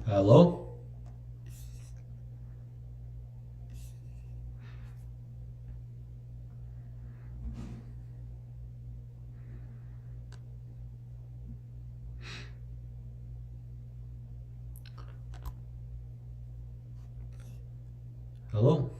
Hello? Hello?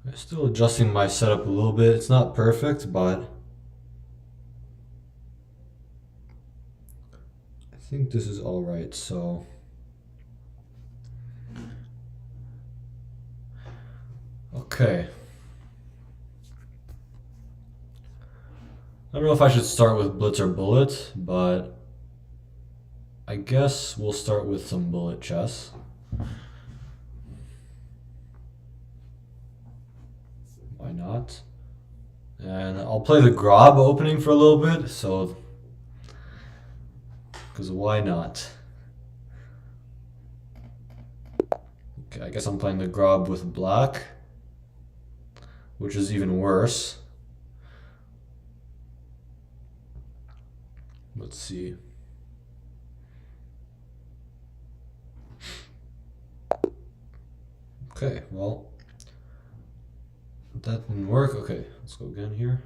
I'm still adjusting my setup a little bit. It's not perfect, but I think this is all right. So okay. I don't know if I should start with Blitz or Bullet, but I guess we'll start with some bullet chess. Why not? And I'll play the Grob opening for a little bit, so because why not? Okay, I guess I'm playing the Grob with black, which is even worse. Let's see. Okay, well, that didn't work. Okay, let's go again here.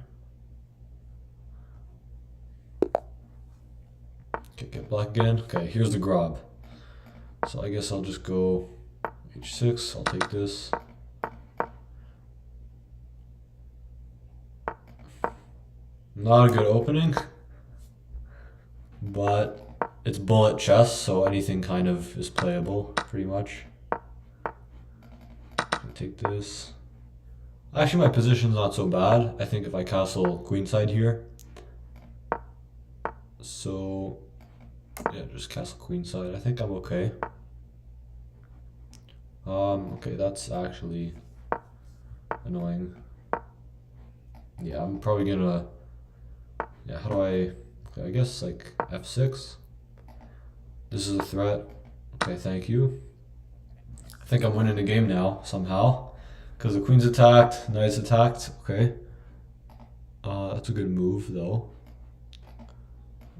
Okay, get black again. Okay, here's the Grob. So I guess I'll just go h6. I'll take this. Not a good opening, but it's bullet chess, so anything kind of is playable, pretty much. I'll take this. Actually, my position's not so bad. I think if I castle queenside here. So, yeah, just castle queenside. I think I'm okay. Okay, that's actually annoying. Yeah, I'm probably gonna... Yeah, how do I guess like f6. This is a threat. Okay, thank you. I think I'm winning the game now, somehow. Because the queen's attacked, knight's attacked. Okay. That's a good move, though.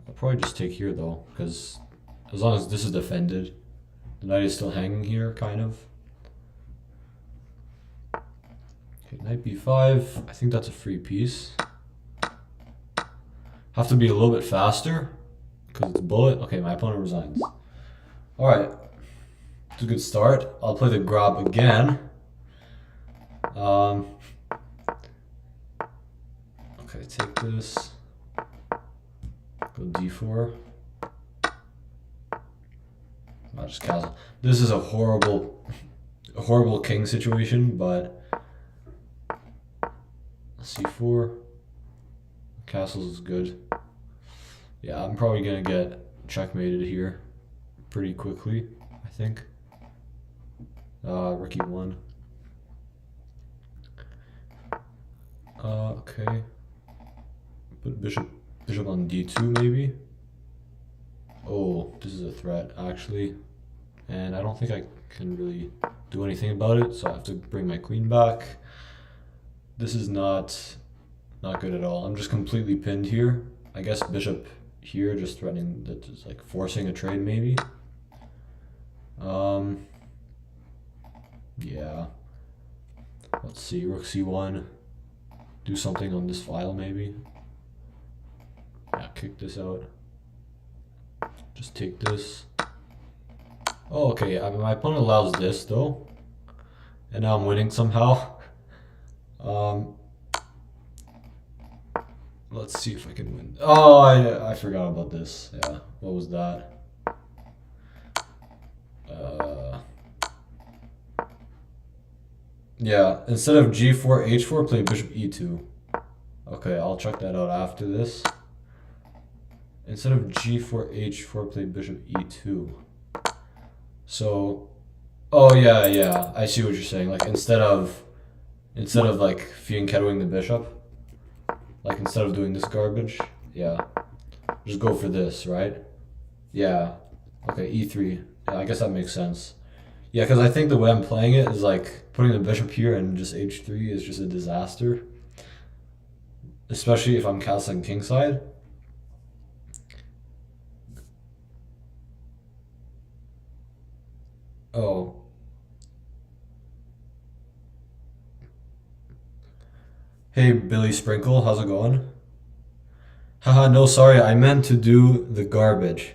I'll probably just take here, though. Because as long as this is defended, the knight is still hanging here, kind of. Okay, knight b5. I think that's a free piece. Have to be a little bit faster. Because it's bullet. Okay, my opponent resigns. Alright. It's a good start. I'll play the Grob again. Okay, take this. Go d4. I'll just castle. This is a horrible king situation, but c4. Castles is good. Yeah, I'm probably gonna get checkmated here pretty quickly, I think. Rook e1. Okay. Put bishop on d2 maybe. Oh, this is a threat actually, and I don't think I can really do anything about it, so I have to bring my queen back. This is not good at all. I'm just completely pinned here. I guess bishop here, just threatening that, just like forcing a trade maybe. Yeah. Let's see, rook c1. Do something on this file maybe. kick this out. Just take this. Oh, okay. My opponent allows this though, and now I'm winning somehow. Let's see if I can win. Oh, I forgot about this. Yeah, what was that? Yeah, instead of g4, h4, play bishop e2. Okay, I'll check that out after this. Instead of g4, h4, play bishop e2. So, oh yeah, I see what you're saying. Like instead of like fianchettoing the bishop, like instead of doing this garbage, yeah, just go for this, right? Yeah. Okay, e3. Yeah, I guess that makes sense. Yeah, because I think the way I'm playing it is like putting the bishop here and just h3 is just a disaster. Especially if I'm castling kingside. Oh. Hey, Billy Sprinkle, how's it going? Haha, no, sorry, I meant to do the garbage.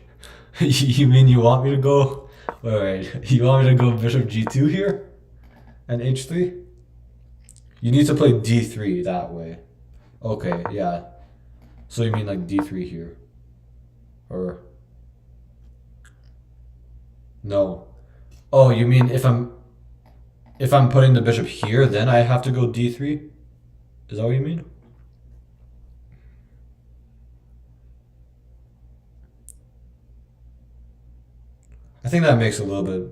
You mean you want me to go... Wait, you want me to go bishop g2 here? And h3? You need to play d3 that way. Okay, yeah. So you mean like d3 here? Or... No. Oh, you mean if I'm putting the bishop here, then I have to go d3? Is that what you mean? I think that makes a little bit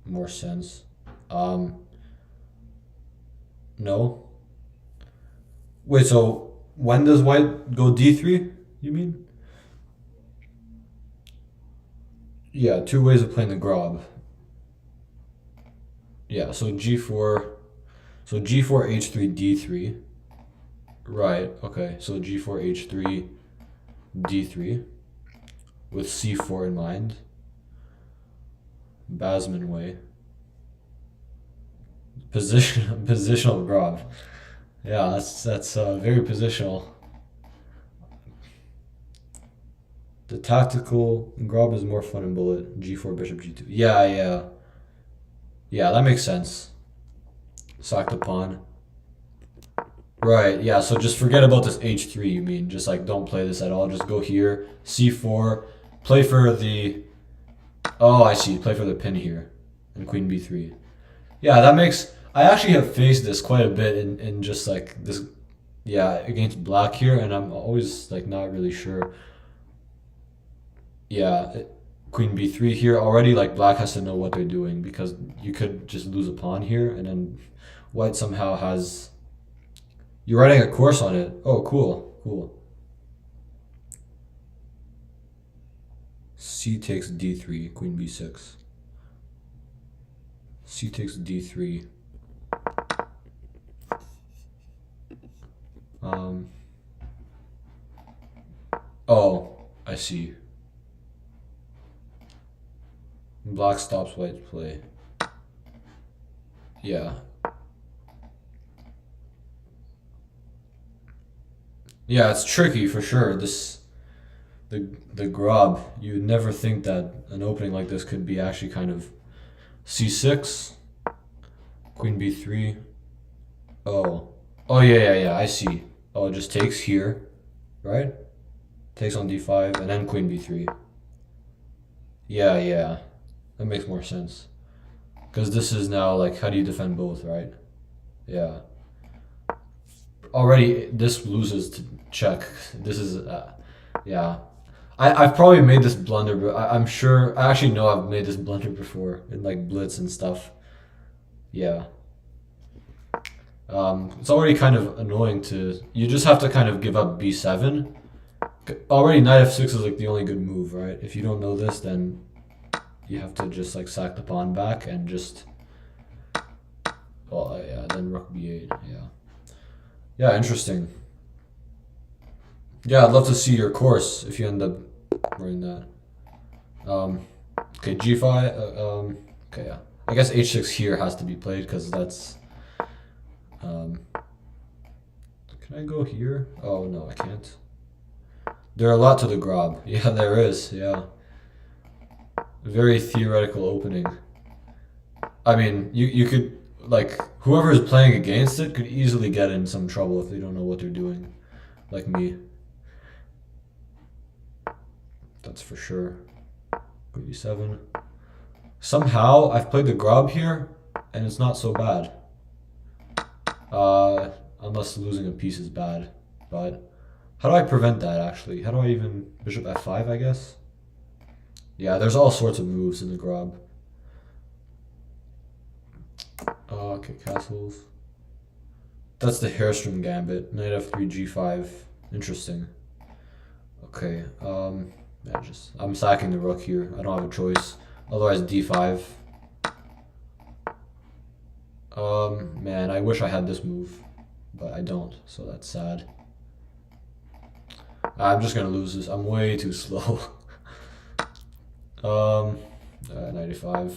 more sense. No. Wait, so when does white go d3, you mean? Yeah, two ways of playing the grob. Yeah, so g4, h3, d3. Right, okay, so g4, h3, d3 with c4 in mind. Basman way. Positional grob. Yeah, that's very positional. The tactical grob is more fun in bullet. G4, bishop, g2. Yeah. Yeah, that makes sense. Sack the pawn. Right, yeah, so just forget about this h3, you mean. Just like don't play this at all. Just go here, c4, play for the... Oh, I see. Play for the pin here. And queen b3. Yeah, that makes... I actually have faced this quite a bit in just like this... Yeah, against black here, and I'm always like not really sure. Yeah, queen b3 here. Already like black has to know what they're doing because you could just lose a pawn here, and then white somehow has... You're writing a course on it. Oh, cool. C takes d3, queen b6. C takes d3. Oh, I see. Black stops white's play. Yeah. Yeah, it's tricky for sure. The grob, you'd never think that an opening like this could be actually kind of c6, queen b3. Oh yeah, I see. Oh, it just takes here, right? Takes on d5 and then queen b3. Yeah, that makes more sense. Because this is now like, how do you defend both, right? Yeah. Already, this loses to check. This is, yeah. I've probably made this blunder, but I'm sure, I actually know I've made this blunder before in like Blitz and stuff. Yeah. It's already kind of annoying to, you just have to kind of give up b7. Already knight f6 is like the only good move, right? If you don't know this, then you have to just like sack the pawn back and just, well, yeah, then rook b8, yeah. Yeah, interesting. Yeah, I'd love to see your course if you end up running that. Okay, g5. Okay, yeah. I guess h6 here has to be played because that's. Can I go here? Oh no, I can't. There are a lot to the grob. Yeah, there is. Yeah. Very theoretical opening. I mean, you could, like, whoever is playing against it could easily get in some trouble if they don't know what they're doing. Like me. That's for sure. Queen d7. Somehow, I've played the grob here, and it's not so bad. Unless losing a piece is bad. But how do I prevent that, actually? How do I even... Bishop f5, I guess? Yeah, there's all sorts of moves in the grob. Okay, castles. That's the Hairstrom gambit. Knight f3, g5. Interesting. Okay, yeah, I'm sacking the rook here. I don't have a choice. Otherwise, d5. Man, I wish I had this move, but I don't, so that's sad. I'm just gonna lose this. I'm way too slow. 95.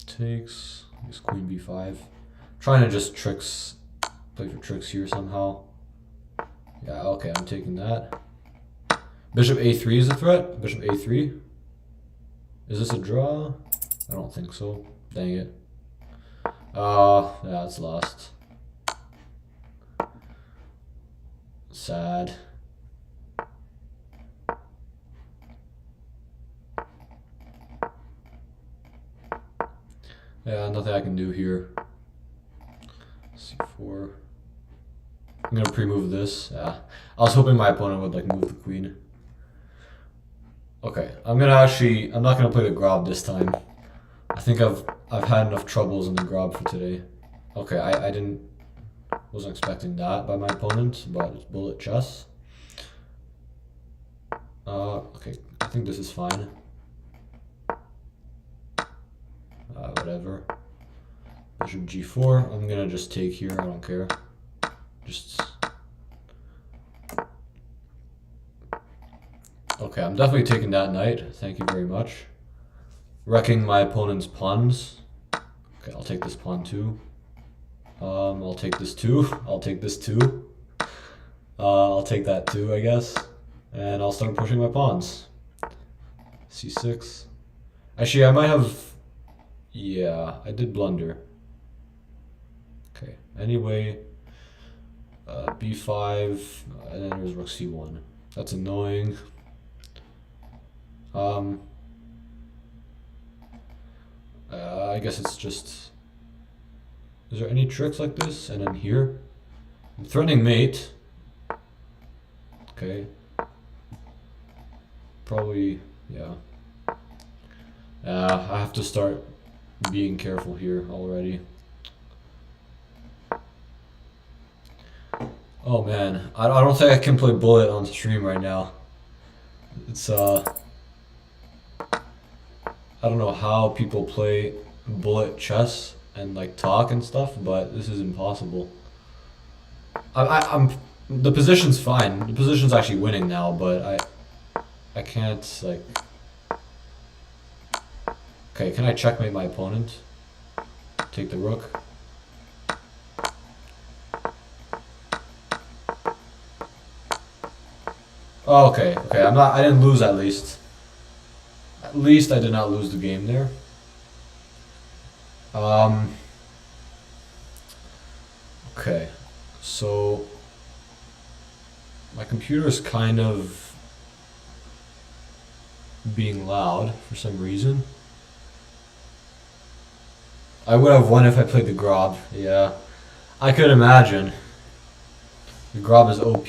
Takes. Use queen b5. Trying to just play for tricks here somehow. Yeah, okay, I'm taking that. Bishop a3 is a threat. Bishop a3. Is this a draw? I don't think so. Dang it. Yeah, it's lost. Sad. Yeah, nothing I can do here. c4. I'm gonna pre-move this. Yeah, I was hoping my opponent would like move the queen. Okay, I'm not gonna play the grob this time. I think I've had enough troubles in the grob for today. Okay, wasn't expecting that by my opponent, but it's bullet chess. Okay, I think this is fine. Whatever. Bishop g4. I'm gonna just take here. I don't care. Okay, I'm definitely taking that knight. Thank you very much. Wrecking my opponent's pawns. Okay, I'll take this pawn too. I'll take this too. I'll take this too. I'll take that too, I guess. And I'll start pushing my pawns. c6. Actually, I might have... Yeah, I did blunder. Okay, anyway. b5, and then there's rook c1. That's annoying. I guess it's just... Is there any tricks like this? And then here? I'm threatening mate. Okay. Probably, yeah. I have to start being careful here already. Oh man, I don't think I can play bullet on stream right now. It's I don't know how people play bullet chess and like talk and stuff, but this is impossible. I'm the position's fine. The position's actually winning now, but I can't like. Okay, can I checkmate my opponent? Take the rook. Oh, okay, okay. I didn't lose at least. At least I did not lose the game there. Okay, so my computer is kind of being loud for some reason. I would have won if I played the grob. Yeah, I could imagine. The grob is OP.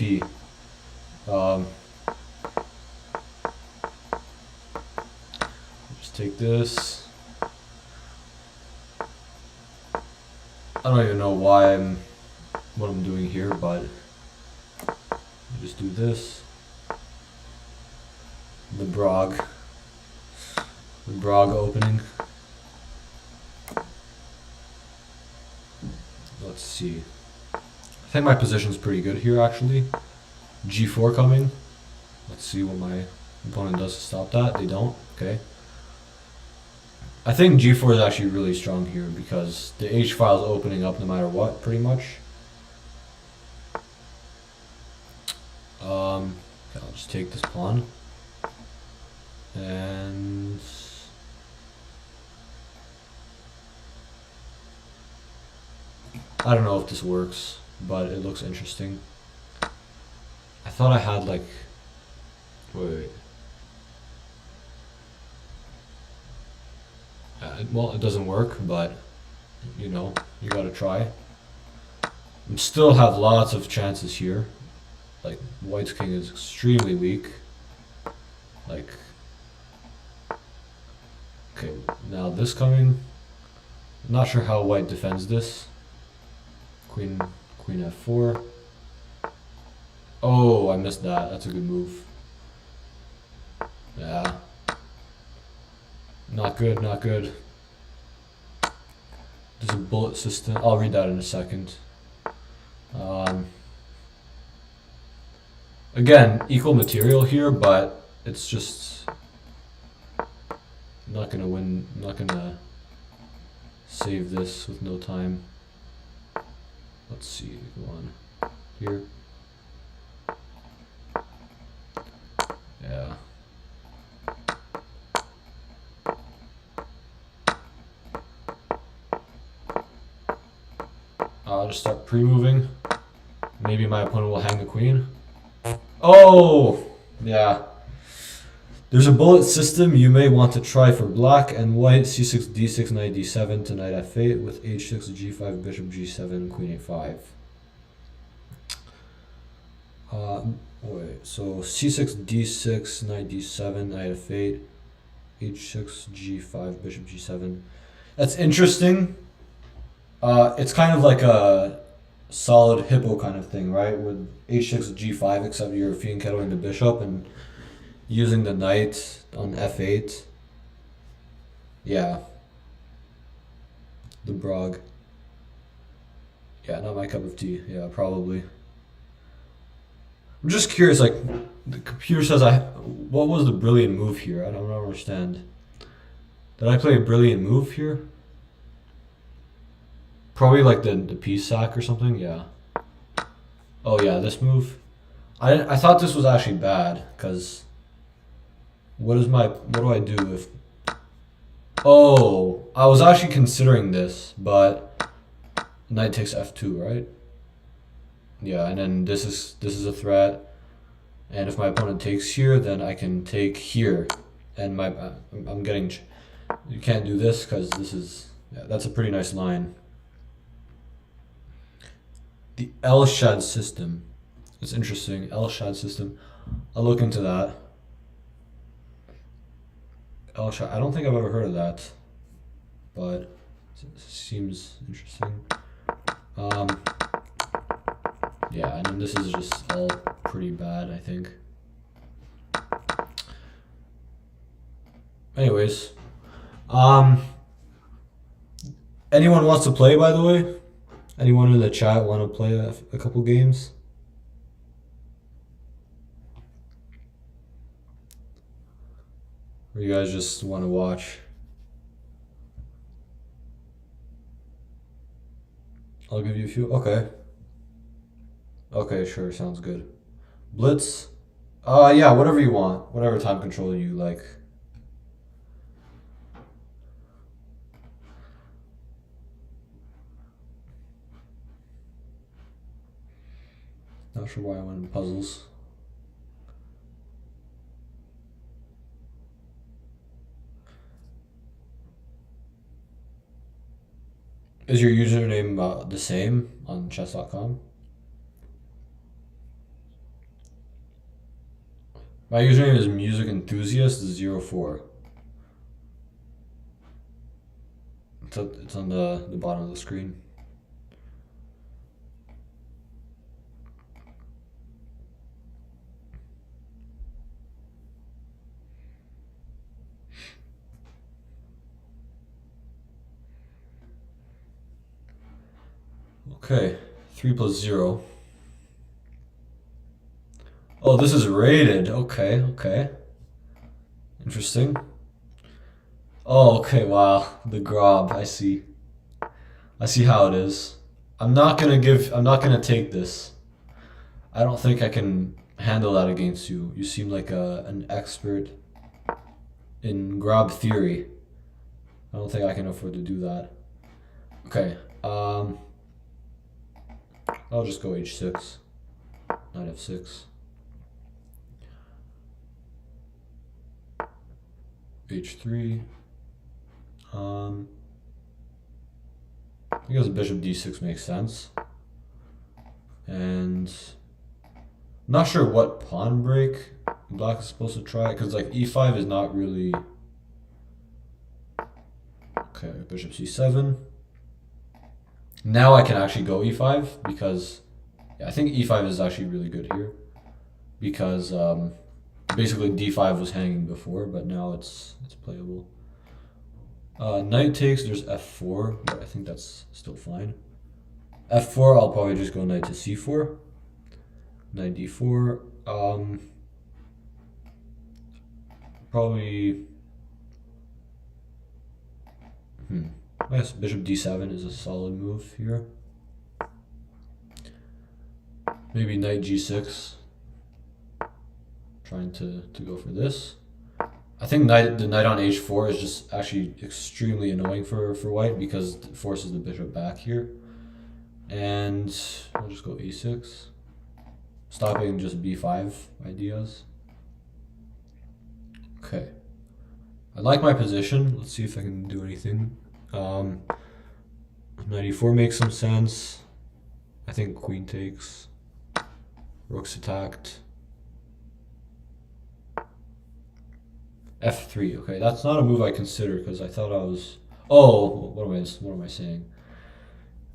Just take this. I don't even know what I'm doing here, but just do this. The Brog opening. Let's see. I think my position's pretty good here, actually. G4 coming. Let's see what my opponent does to stop that. They don't. Okay. I think G4 is actually really strong here because the H file is opening up no matter what, pretty much. take this pawn. And I don't know if this works, but it looks interesting. I thought I had like, wait. Well, it doesn't work, but you know, you gotta try. I still have lots of chances here. Like, white's king is extremely weak. Like, okay, now this coming. I'm not sure how white defends this. Queen f4. Oh, I missed that. That's a good move. Yeah. Not good, not good. There's a bullet system. I'll read that in a second. Again, equal material here, but it's just not gonna win. I'm not gonna save this with no time. Let's see. Go on here. Yeah. I'll just start pre-moving. Maybe my opponent will hang the queen. Oh! Yeah. There's a bullet system you may want to try for black and white. c6, d6, knight d7 to knight f8 with h6, g5, bishop g7, queen a5. Wait, so c6, d6, knight d7, knight f8, h6, g5, bishop g7. That's interesting. It's kind of like a solid hippo kind of thing, right? With h6 g5, except you're fianchettoing the bishop and using the knight on f8. Yeah. The Brog. Yeah, not my cup of tea. Yeah, probably. I'm just curious, like, the computer says what was the brilliant move here? I don't understand. Did I play a brilliant move here? Probably like the piece sack or something, yeah. Oh yeah, this move. I thought this was actually bad, because what do I do if... Oh, I was actually considering this, but knight takes f2, right? Yeah, and then this is a threat. And if my opponent takes here, then I can take here. And I'm getting... You can't do this, because this is... Yeah, that's a pretty nice line. The L-Shad system. It's interesting. L-Shad system. I'll look into that. L-Shad. I don't think I've ever heard of that, but it seems interesting. Yeah, and then this is just all pretty bad, I think. Anyways, anyone wants to play, by the way? Anyone in the chat want to play a couple games? Or you guys just want to watch? I'll give you a few. Okay. Okay, sure, sounds good. Blitz? Yeah, whatever you want. Whatever time control you like. Not sure why I went in puzzles. Is your username the same on chess.com? My username is musicenthusiast04. It's on the bottom of the screen. Okay, 3 plus 0. Oh, this is rated. Okay, okay. Interesting. Oh, okay, wow. The Grob, I see. I see how it is. I'm not gonna take this. I don't think I can handle that against you. You seem like an expert in grab theory. I don't think I can afford to do that. Okay, I'll just go h6, knight f6. h3. I guess bishop d6 makes sense. And I'm not sure what pawn break black is supposed to try, because like e5 is not really... Okay, bishop c7. Now I can actually go e5 because I think e5 is actually really good here, because basically d5 was hanging before, but now it's playable. Knight takes, there's f4, but I think that's still fine. f4, I'll probably just go knight to c4. Knight d4. Probably... I guess bishop d7 is a solid move here. Maybe knight g6. Trying to go for this. I think the knight on h4 is just actually extremely annoying for white because it forces the bishop back here. And I'll just go a6. Stopping just b5 ideas. Okay. I like my position. Let's see if I can do anything. Knight e4 makes some sense. I think queen takes. Rook's attacked. f3. Okay, that's not a move I considered because I thought I was... Oh, what am I saying?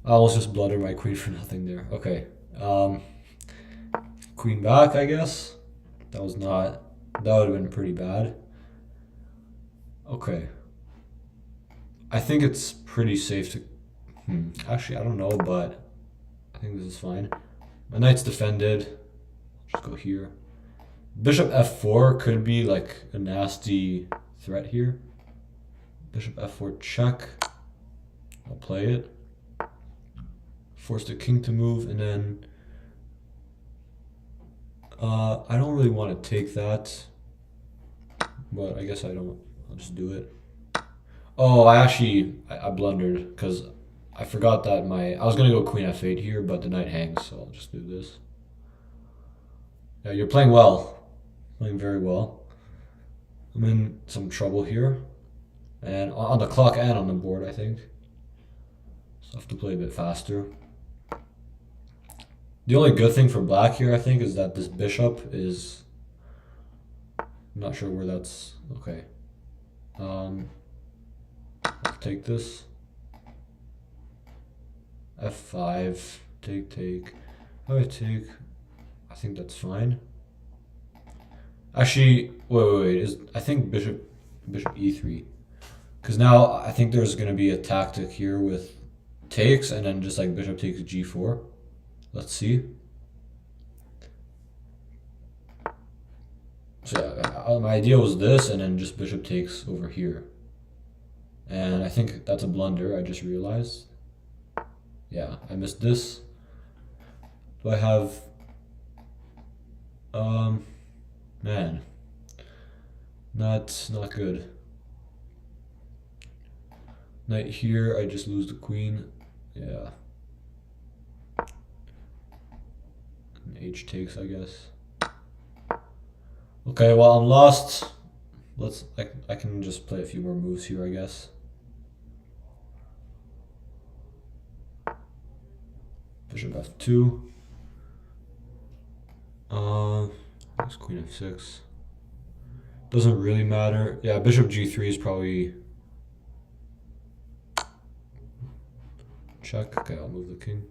I was just blunder my queen for nothing there. Okay. Queen back, I guess. That would have been pretty bad. Okay. I think it's pretty safe to... Actually, I don't know, but I think this is fine. My knight's defended. Just go here. Bishop f4 could be like a nasty threat here. Bishop f4 check. I'll play it. Force the king to move, and then I don't really want to take that, but I guess I don't. I'll just do it. Oh, I blundered because I forgot that I was gonna go queen f8 here, but the knight hangs, so I'll just do this. Yeah, you're playing well. Playing very well. I'm in some trouble here. And on the clock and on the board, I think. So I have to play a bit faster. The only good thing for black here, I think, is that this bishop is... I'm not sure where that's... Okay. I'll take this. f5. Take. How do I take? I think that's fine. Actually, wait. I think bishop e3. Because now I think there's going to be a tactic here with takes and then just like bishop takes g4. Let's see. So yeah, my idea was this and then just bishop takes over here. And I think that's a blunder, I just realized. Yeah, I missed this. Do I have... Man, not good. Knight here, I just lose the queen. Yeah. And h takes, I guess. Okay, well I'm lost. I can just play a few more moves here, I guess. Bishop f2. Queen f6. Doesn't really matter. Yeah, bishop g3 is probably... Check. Okay, I'll move the king.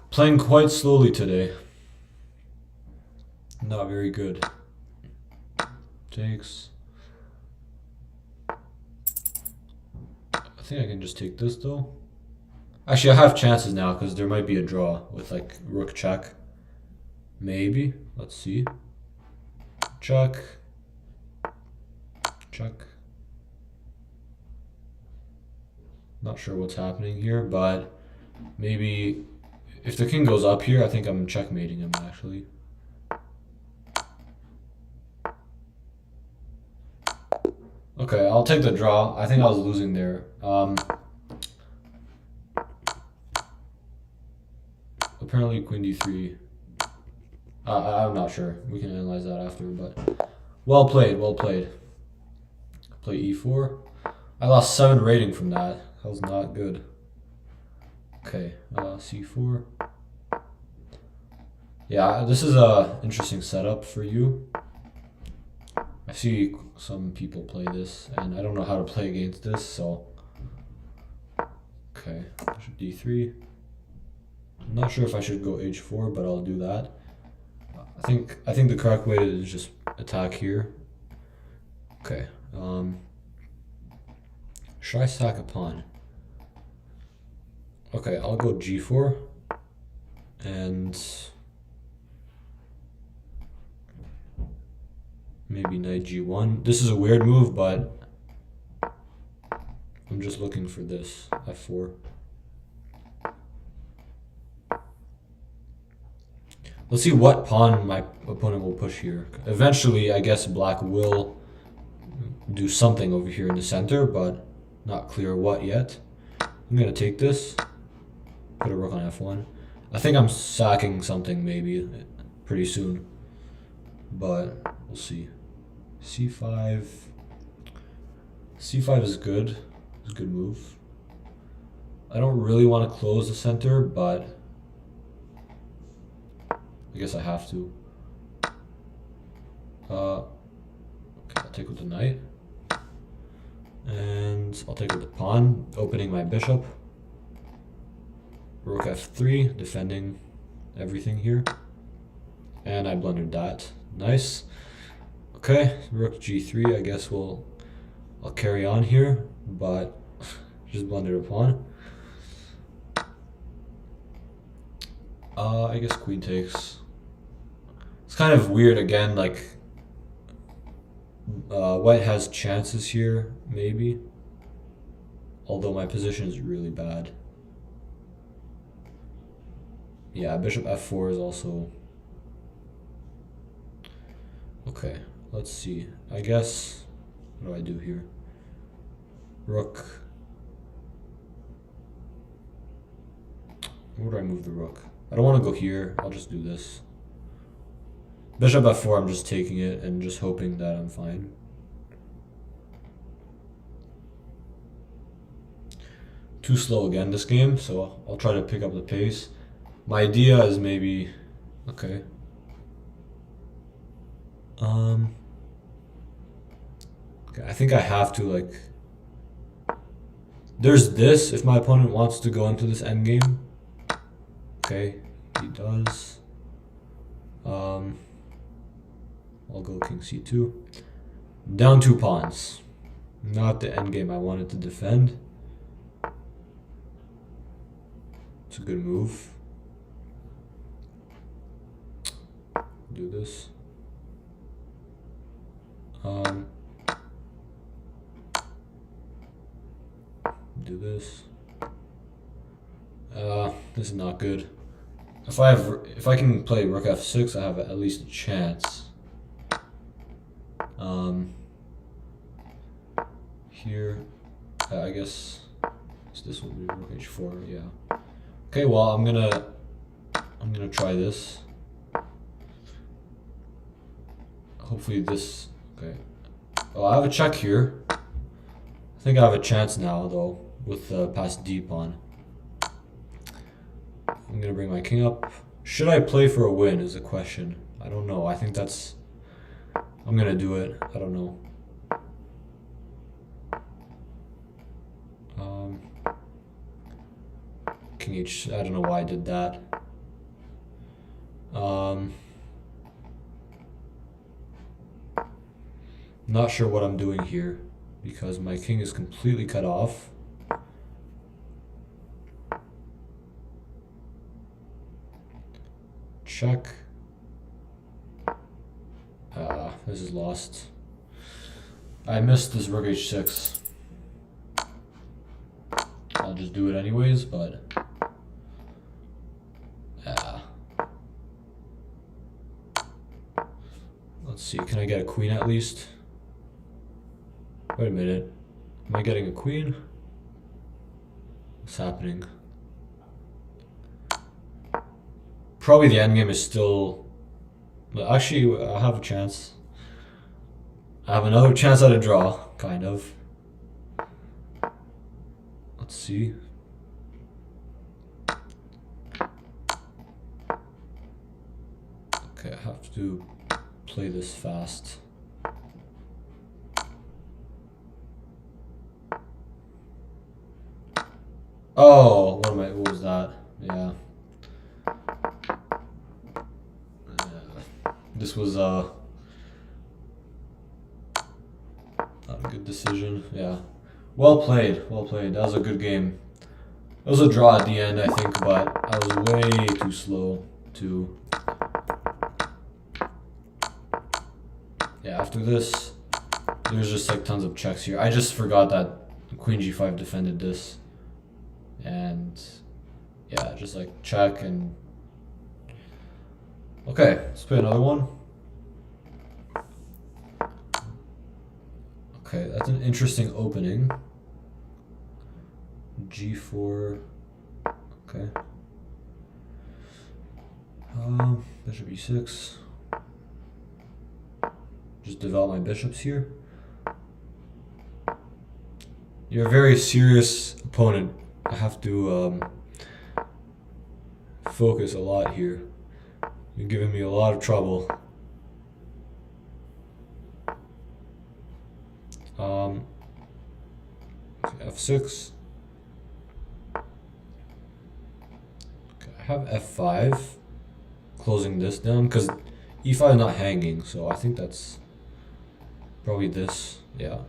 Playing quite slowly today. Not very good. Takes. I think I can just take this though. Actually, I have chances now because there might be a draw with like rook check. Maybe. Let's see. Check. Check. Not sure what's happening here, but maybe If the king goes up here, I think I'm checkmating him, actually. Okay, I'll take the draw. I think I was losing there. Apparently queen d3. I'm not sure. We can analyze that after, but well played, well played. Play e4. I lost 7 rating from that. That was not good. Okay, c4. Yeah, this is a interesting setup for you. I see some people play this, and I don't know how to play against this, so... Okay, bishop d3. I'm not sure if I should go h4, but I'll do that. I think the correct way is just attack here. Okay, should I sack a pawn? Okay, I'll go g4, and maybe knight g1. This is a weird move, but I'm just looking for this, f4. Let's see what pawn my opponent will push here. Eventually, I guess black will do something over here in the center, but not clear what yet. I'm gonna take this, put a rook on f1. I think I'm sacking something maybe pretty soon, but we'll see. c5. c5 is good. It's a good move. I don't really want to close the center, but I guess I have to. Okay, I'll take with the knight. And I'll take with the pawn, opening my bishop. Rook f3, defending everything here. And I blundered that. Nice. Okay, rook g3, I guess I'll carry on here, but just blundered a pawn. I guess queen takes. It's kind of weird again, like white has chances here, maybe. Although my position is really bad. Yeah, bishop f4 is also... Okay, let's see. I guess, what do I do here? Rook. Where do I move the rook? I don't want to go here. I'll just do this. Bishop f4, I'm just taking it and just hoping that I'm fine. Too slow again this game, so I'll try to pick up the pace. My idea is maybe... Okay. Okay, I think I have to, like... There's this, if my opponent wants to go into this endgame. Okay, he does. I'll go king c2. Down 2 pawns. Not the endgame I wanted to defend. It's a good move. Do this. Do this. This is not good. If I can play rook f6, I have at least a chance. Here, I guess this will be rook h4. Yeah. Okay. Well, I'm gonna try this. Hopefully this. Okay. Oh, I have a check here. I think I have a chance now, though, with the passed d pawn. I'm gonna bring my king up. Should I play for a win is the question. I don't know. I think that's... I'm gonna do it. I don't know. King h... I don't know why I did that. Not sure what I'm doing here because my king is completely cut off. Check. This is lost. I missed this rook h6. I'll just do it anyways, but see, can I get a queen at least? Wait a minute. Am I getting a queen? What's happening? Probably the endgame is still... Actually, I have a chance. I have another chance at a draw, kind of. Let's see. Okay, I have to play this fast. Oh, what was that? Yeah. This was not a good decision. Yeah. Well played. Well played. That was a good game. It was a draw at the end, I think, but I was way too slow to... Yeah, after this, there's just like tons of checks here. I just forgot that Queen G5 defended this. And yeah, just like check and... Okay, let's play another one. Okay, that's an interesting opening. G4. Okay. Bishop E6. Just develop my bishops here. You're a very serious opponent. I have to focus a lot here. You're giving me a lot of trouble. F6. Okay, I have F5. Closing this down because E5 is not hanging, so I think that's probably this. Yeah.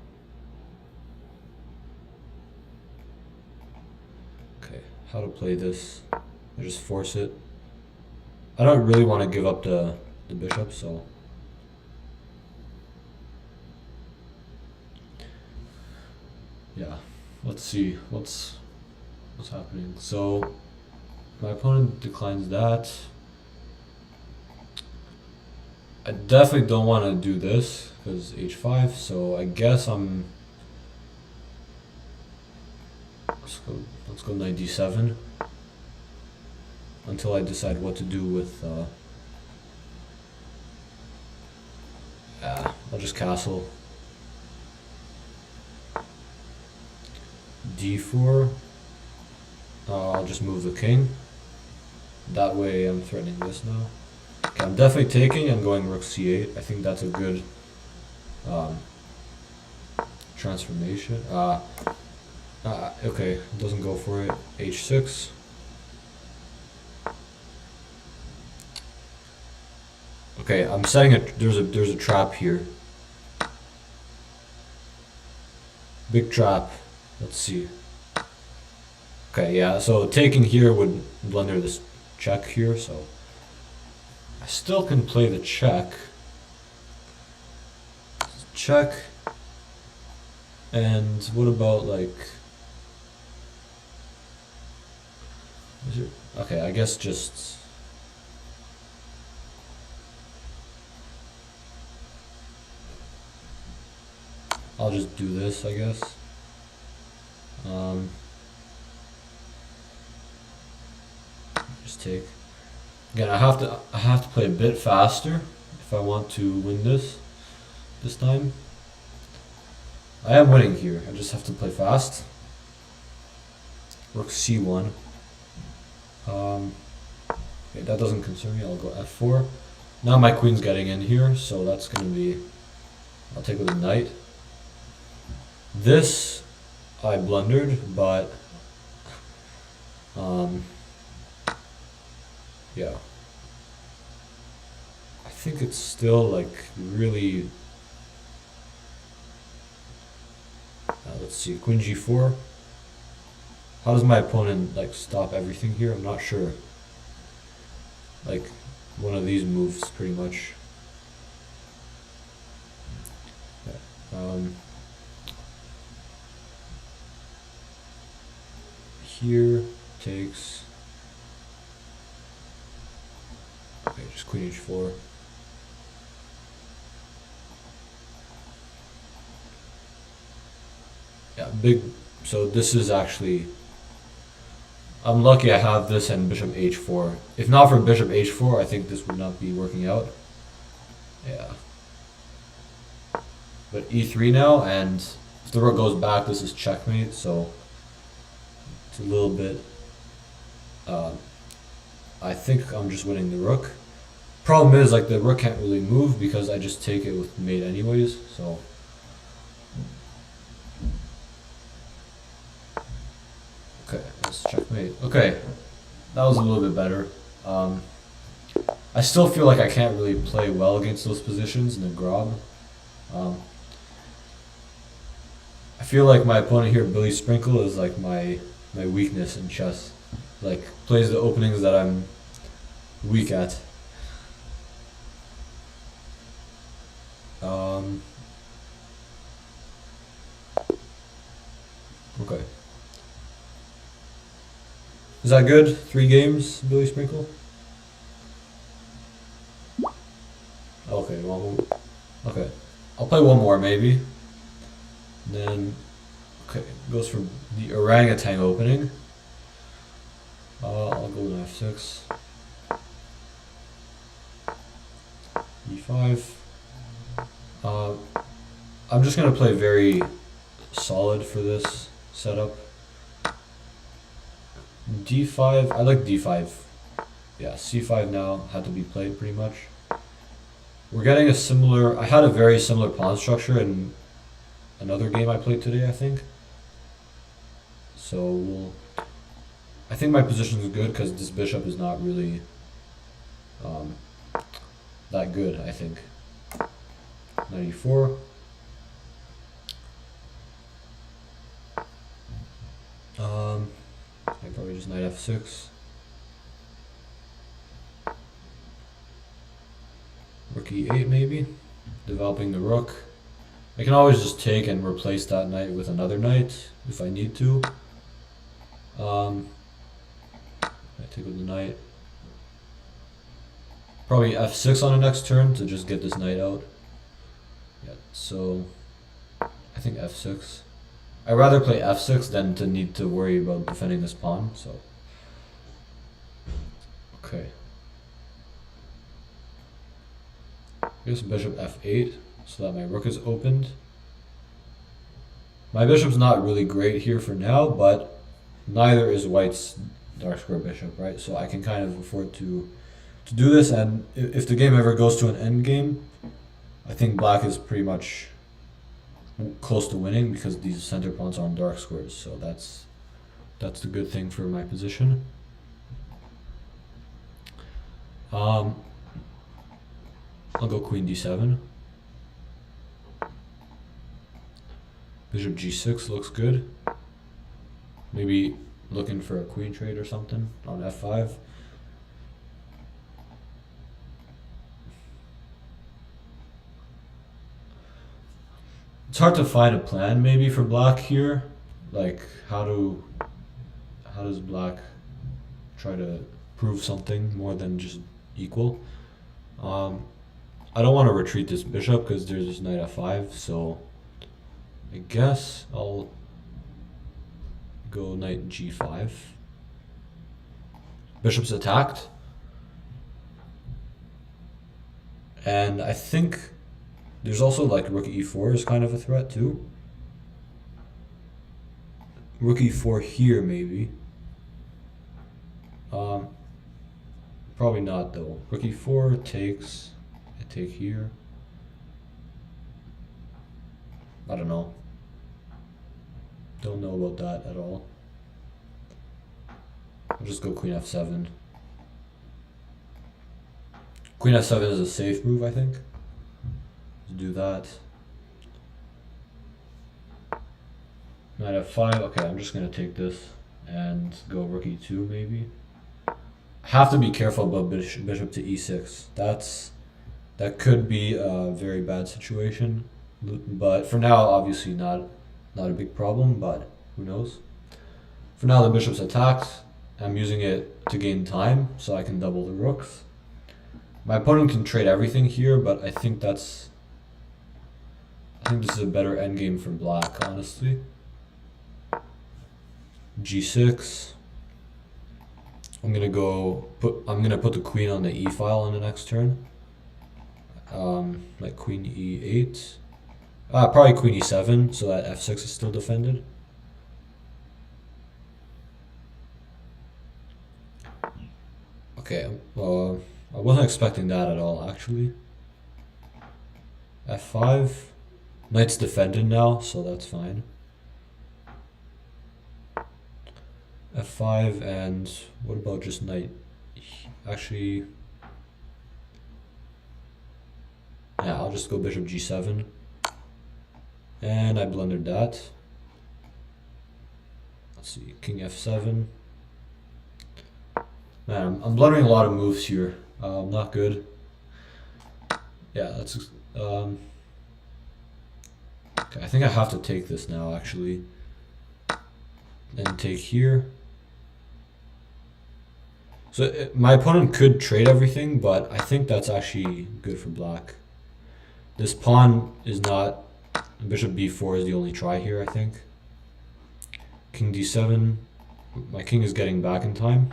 Okay, how to play this? I just force it. I don't really want to give up the bishop, so. Yeah, let's see what's happening. So my opponent declines that. I definitely don't want to do this because H5, so I guess I'm... Let's go knight D7 until I decide what to do with... I'll just castle. D4. I'll just move the king. That way I'm threatening this now. Okay, I'm definitely taking and going rook c8. I think that's a good transformation. Okay, doesn't go for it. H6. Okay, I'm setting it. There's a trap here. Big trap. Let's see. Okay, yeah. So taking here would blunder this check here. So I still can play the check. Check. And what about like? Okay, I guess just. I'll just do this, I guess. Just take. Again, I have to play a bit faster if I want to win this time. I am winning here. I just have to play fast. Rook c1. Okay, that doesn't concern me. I'll go f4. Now my queen's getting in here, so that's gonna be. I'll take with a knight. This I blundered, but yeah. I think it's still like really. Let's see, Queen G4. How does my opponent like stop everything here? I'm not sure. Like one of these moves, pretty much. Yeah. Here takes. Okay, just Queen H4. Yeah, big. So this is actually. I'm lucky I have this and bishop h4. If not for bishop h4, I think this would not be working out. Yeah. But e3 now, and if the rook goes back, this is checkmate. So it's a little bit. I think I'm just winning the rook. Problem is, like, the rook can't really move because I just take it with mate anyways. So. Okay, let's checkmate. Okay, that was a little bit better. I still feel like I can't really play well against those positions in the grob. I feel like my opponent here, Billy Sprinkle, is like my weakness in chess. Like, plays the openings that I'm weak at. Okay. Is that good? 3 games, Billy Sprinkle? Okay, well, okay. I'll play one more maybe. And then, okay, goes for the orangutan opening. I'll go with f6. e5. I'm just gonna play very solid for this setup. d5, I like d5. Yeah, c5 now had to be played pretty much. We're getting a similar, I had a very similar pawn structure in another game I played today, I think. So I think my position is good because this bishop is not really that good, I think. 94. I probably just knight f6. Rook e8 maybe, developing the rook. I can always just take and replace that knight with another knight if I need to. I take with the knight. Probably f6 on the next turn to just get this knight out. Yeah, so I think f6. I'd rather play f6 than to need to worry about defending this pawn, so. Okay. I guess bishop f8 so that my rook is opened. My bishop's not really great here for now, but neither is white's dark square bishop, right? So I can kind of afford to do this, and if the game ever goes to an end game, I think black is pretty much close to winning because these center pawns are on dark squares, so that's the good thing for my position. I'll go queen d7. Bishop g6 looks good. Maybe looking for a queen trade or something on f5. It's hard to find a plan maybe for black here. Like, how does black try to prove something more than just equal? I don't want to retreat this bishop because there's this knight f5, so I guess I'll go knight g5. Bishop's attacked. And I think there's also like rook e4 is kind of a threat too. Rook e4 here maybe. Probably not though. Rook e4 takes, I take here. I don't know. Don't know about that at all. I'll just go queen f7. Queen f7 is a safe move, I think. Let's do that. Knight f5. Okay, I'm just gonna take this and go rook e2 maybe. Have to be careful about bishop to e6. That could be a very bad situation, but for now, obviously not a big problem. But who knows? For now, the bishop's attacked. I'm using it to gain time, so I can double the rooks. My opponent can trade everything here, but I think this is a better endgame for black, honestly. G6. I'm gonna put the queen on the E file on the next turn. Like queen E8. Probably queen E7, so that F6 is still defended. Okay, I wasn't expecting that at all, actually. F5. Knight's defended now, so that's fine. F5, and what about just knight? Actually, yeah, I'll just go bishop G7. And I blundered that. Let's see, king F7. Man, I'm blundering a lot of moves here. Not good. Yeah, that's okay, I think I have to take this now, actually. And take here. So my opponent could trade everything, but I think that's actually good for black. This pawn is not... Bishop b4 is the only try here, I think. King d7. My king is getting back in time.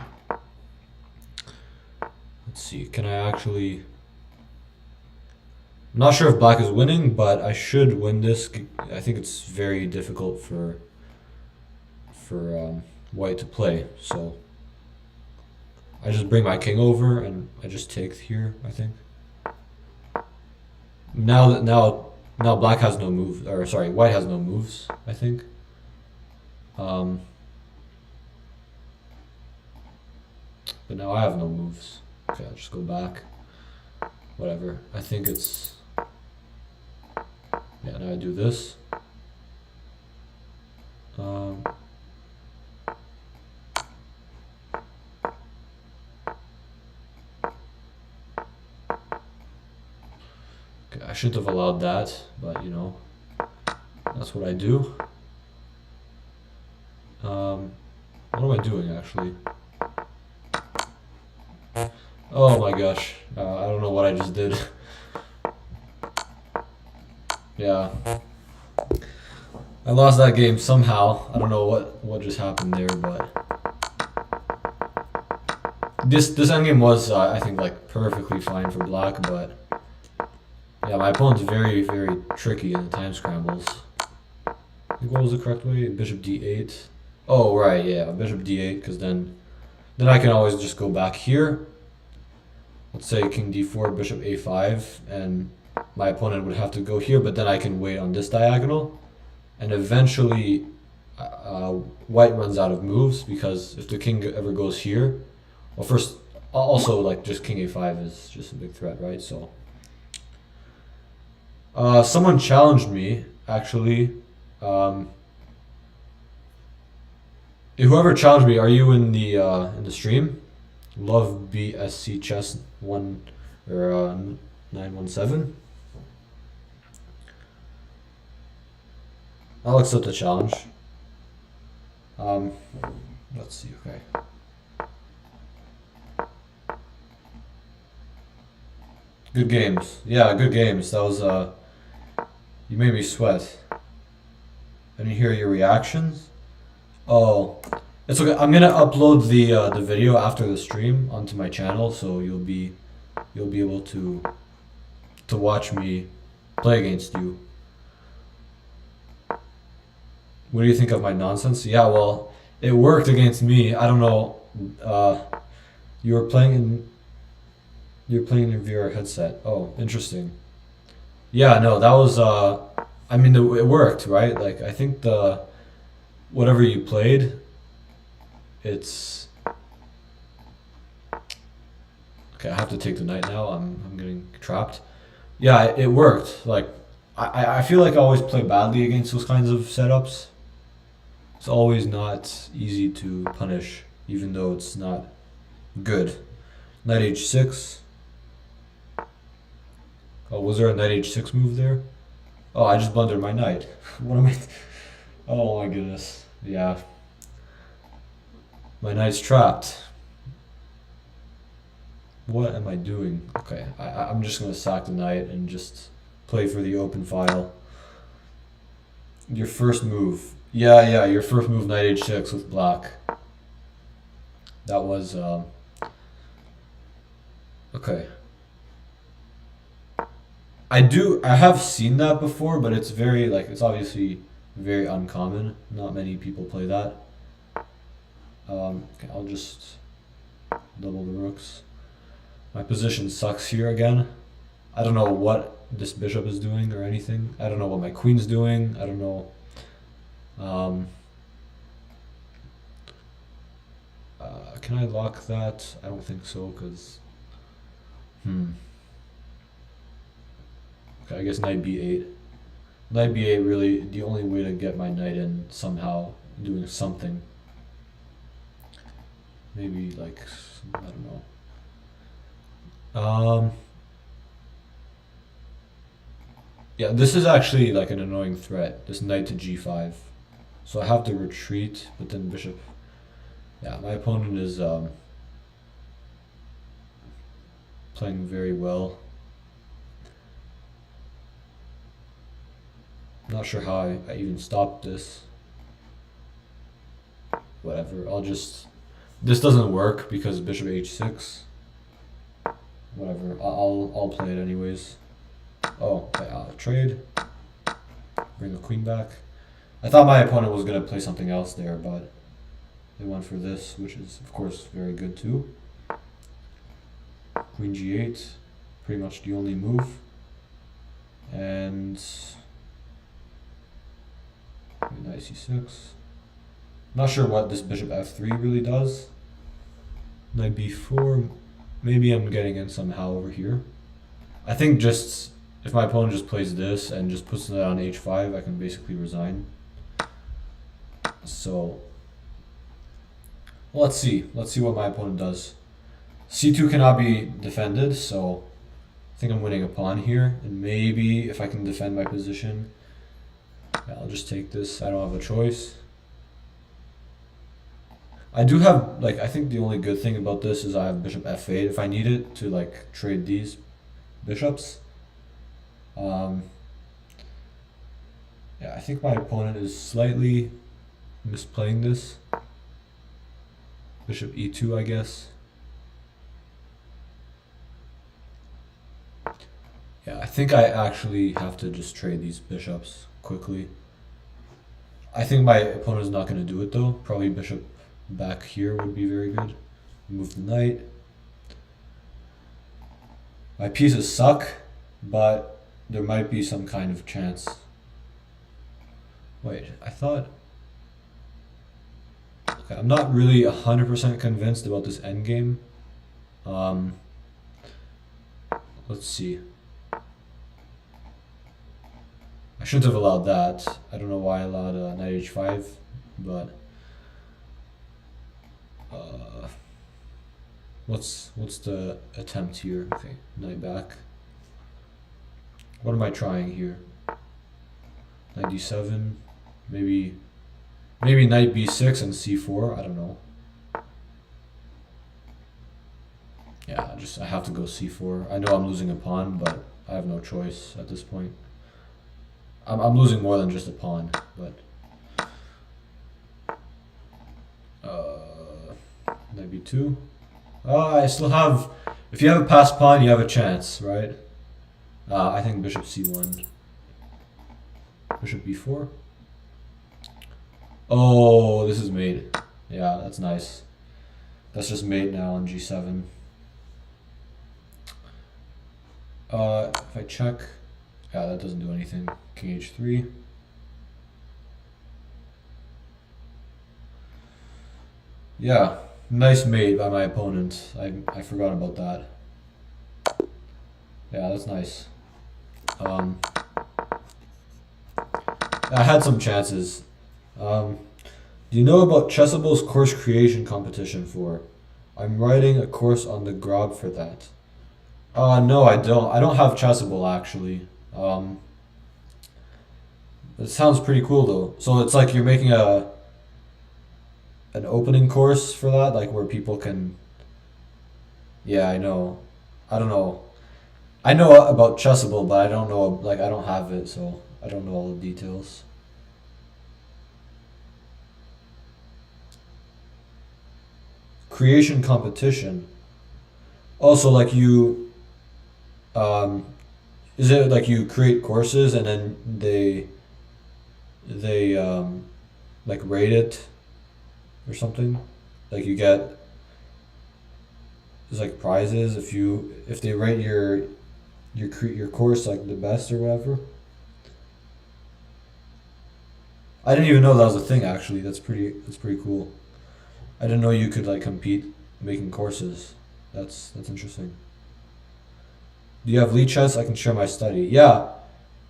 Let's see, can I actually... I'm not sure if black is winning, but I should win this. I think it's very difficult for white to play, so I just bring my king over and I just take here, I think. Now black has no move, or sorry, white has no moves, I think. But now I have no moves. Okay, I'll just go back. Whatever. I think it's... Yeah, now I do this. Okay, I shouldn't have allowed that, but you know, that's what I do. What am I doing actually? Oh my gosh, I don't know what I just did. Yeah, I lost that game somehow. I don't know what just happened there, but this endgame was I think like perfectly fine for black, but yeah, my opponent's very tricky in the time scrambles. I think what was the correct way? Bishop d8. Oh right, yeah, bishop d8, because then I can always just go back here. Let's say king d4, bishop a5, and my opponent would have to go here, but then I can wait on this diagonal, and eventually white runs out of moves, because if the king ever goes here, well, first also like just king a5 is just a big threat, right? So someone challenged me actually. Whoever challenged me, are you in the stream? Love BSC chess 1 or 917. I'll accept the challenge. Let's see. Okay. Good games. Yeah, good games. That was you made me sweat. I didn't hear your reactions. Oh, it's okay. I'm gonna upload the video after the stream onto my channel, so you'll be able to watch me play against you. What do you think of my nonsense? Yeah, well, it worked against me. I don't know. You're playing in your VR headset. Oh, interesting. Yeah, no, that was I mean, it worked, right? Like I think whatever you played, it's okay. I have to take the knight now. I'm getting trapped. Yeah, it worked. Like I feel like I always play badly against those kinds of setups. It's always not easy to punish, even though it's not good. Knight h6. Oh, was there a knight h6 move there? Oh, I just blundered my knight. What am I? Oh my goodness. Yeah. My knight's trapped. What am I doing? Okay, I'm just gonna sack the knight and just play for the open file. Your first move. Yeah, your first move knight h6 with black. That was okay. I have seen that before, but it's very like it's obviously very uncommon. Not many people play that. Okay, I'll just double the rooks. My position sucks here again. I don't know what this bishop is doing or anything. I don't know what my queen's doing. I don't know. Can I lock that? I don't think so, because... Okay, I guess knight b8. Knight b8 really the only way to get my knight in somehow, doing something. Maybe like, I don't know. Yeah, this is actually like an annoying threat, this knight to g5. So I have to retreat, but then bishop... Yeah, my opponent is playing very well. Not sure how I even stopped this. Whatever, I'll just... This doesn't work because bishop h6. Whatever, I'll play it anyways. Oh, okay, trade. Bring the queen back. I thought my opponent was gonna play something else there, but they went for this, which is of course very good too. Queen g8, pretty much the only move. And knight c6. Not sure what this bishop f3 really does. Knight b4, maybe I'm getting in somehow over here. I think just if my opponent just plays this and just puts it on h5, I can basically resign. So let's see what my opponent does. c2 cannot be defended, so I think I'm winning a pawn here, and maybe if I can defend my position, yeah, I'll just take this. I don't have a choice. I do have, like, I think the only good thing about this is I have bishop f8 if I need it to like trade these bishops. Yeah, I think my opponent is slightly misplaying this. Bishop e2, I guess. Yeah, I think I actually have to just trade these bishops quickly. I think my opponent is not going to do it though. Probably bishop back here would be very good. Move the knight. My pieces suck, but there might be some kind of chance. Wait, I thought... Okay, I'm not really 100% convinced about this endgame. Let's see. I shouldn't have allowed that. I don't know why I allowed knight h5, but what's the attempt here? Okay, knight back. What am I trying here? Knight d7, maybe knight b6 and c4. I don't know. Yeah, I have to go c4. I know I'm losing a pawn, but I have no choice at this point. I'm losing more than just a pawn, but knight b2. I still have. If you have a passed pawn, you have a chance, right? I think bishop c1. Bishop b4. Oh, this is mate. Yeah, that's nice. That's just mate now on g7. If I check, yeah, that doesn't do anything. King h3. Yeah, nice mate by my opponent. I forgot about that. Yeah, that's nice. I had some chances. Do you know about Chessable's course creation competition for? I'm writing a course on the Grob for that. No, I don't. I don't have Chessable actually. It sounds pretty cool though. So it's like you're making an opening course for that, like where people can. Yeah, I know. I don't know. I know about Chessable, but I don't know. Like I don't have it, so I don't know all the details. creation competition. Also, like you, um, is it like you create courses and then they like rate it or something? Like you get there's like prizes if they rate your course like the best or whatever. I didn't even know that was a thing actually. That's pretty cool. I didn't know you could like compete making courses. That's interesting. Do you have lead chess? I can share my study. Yeah.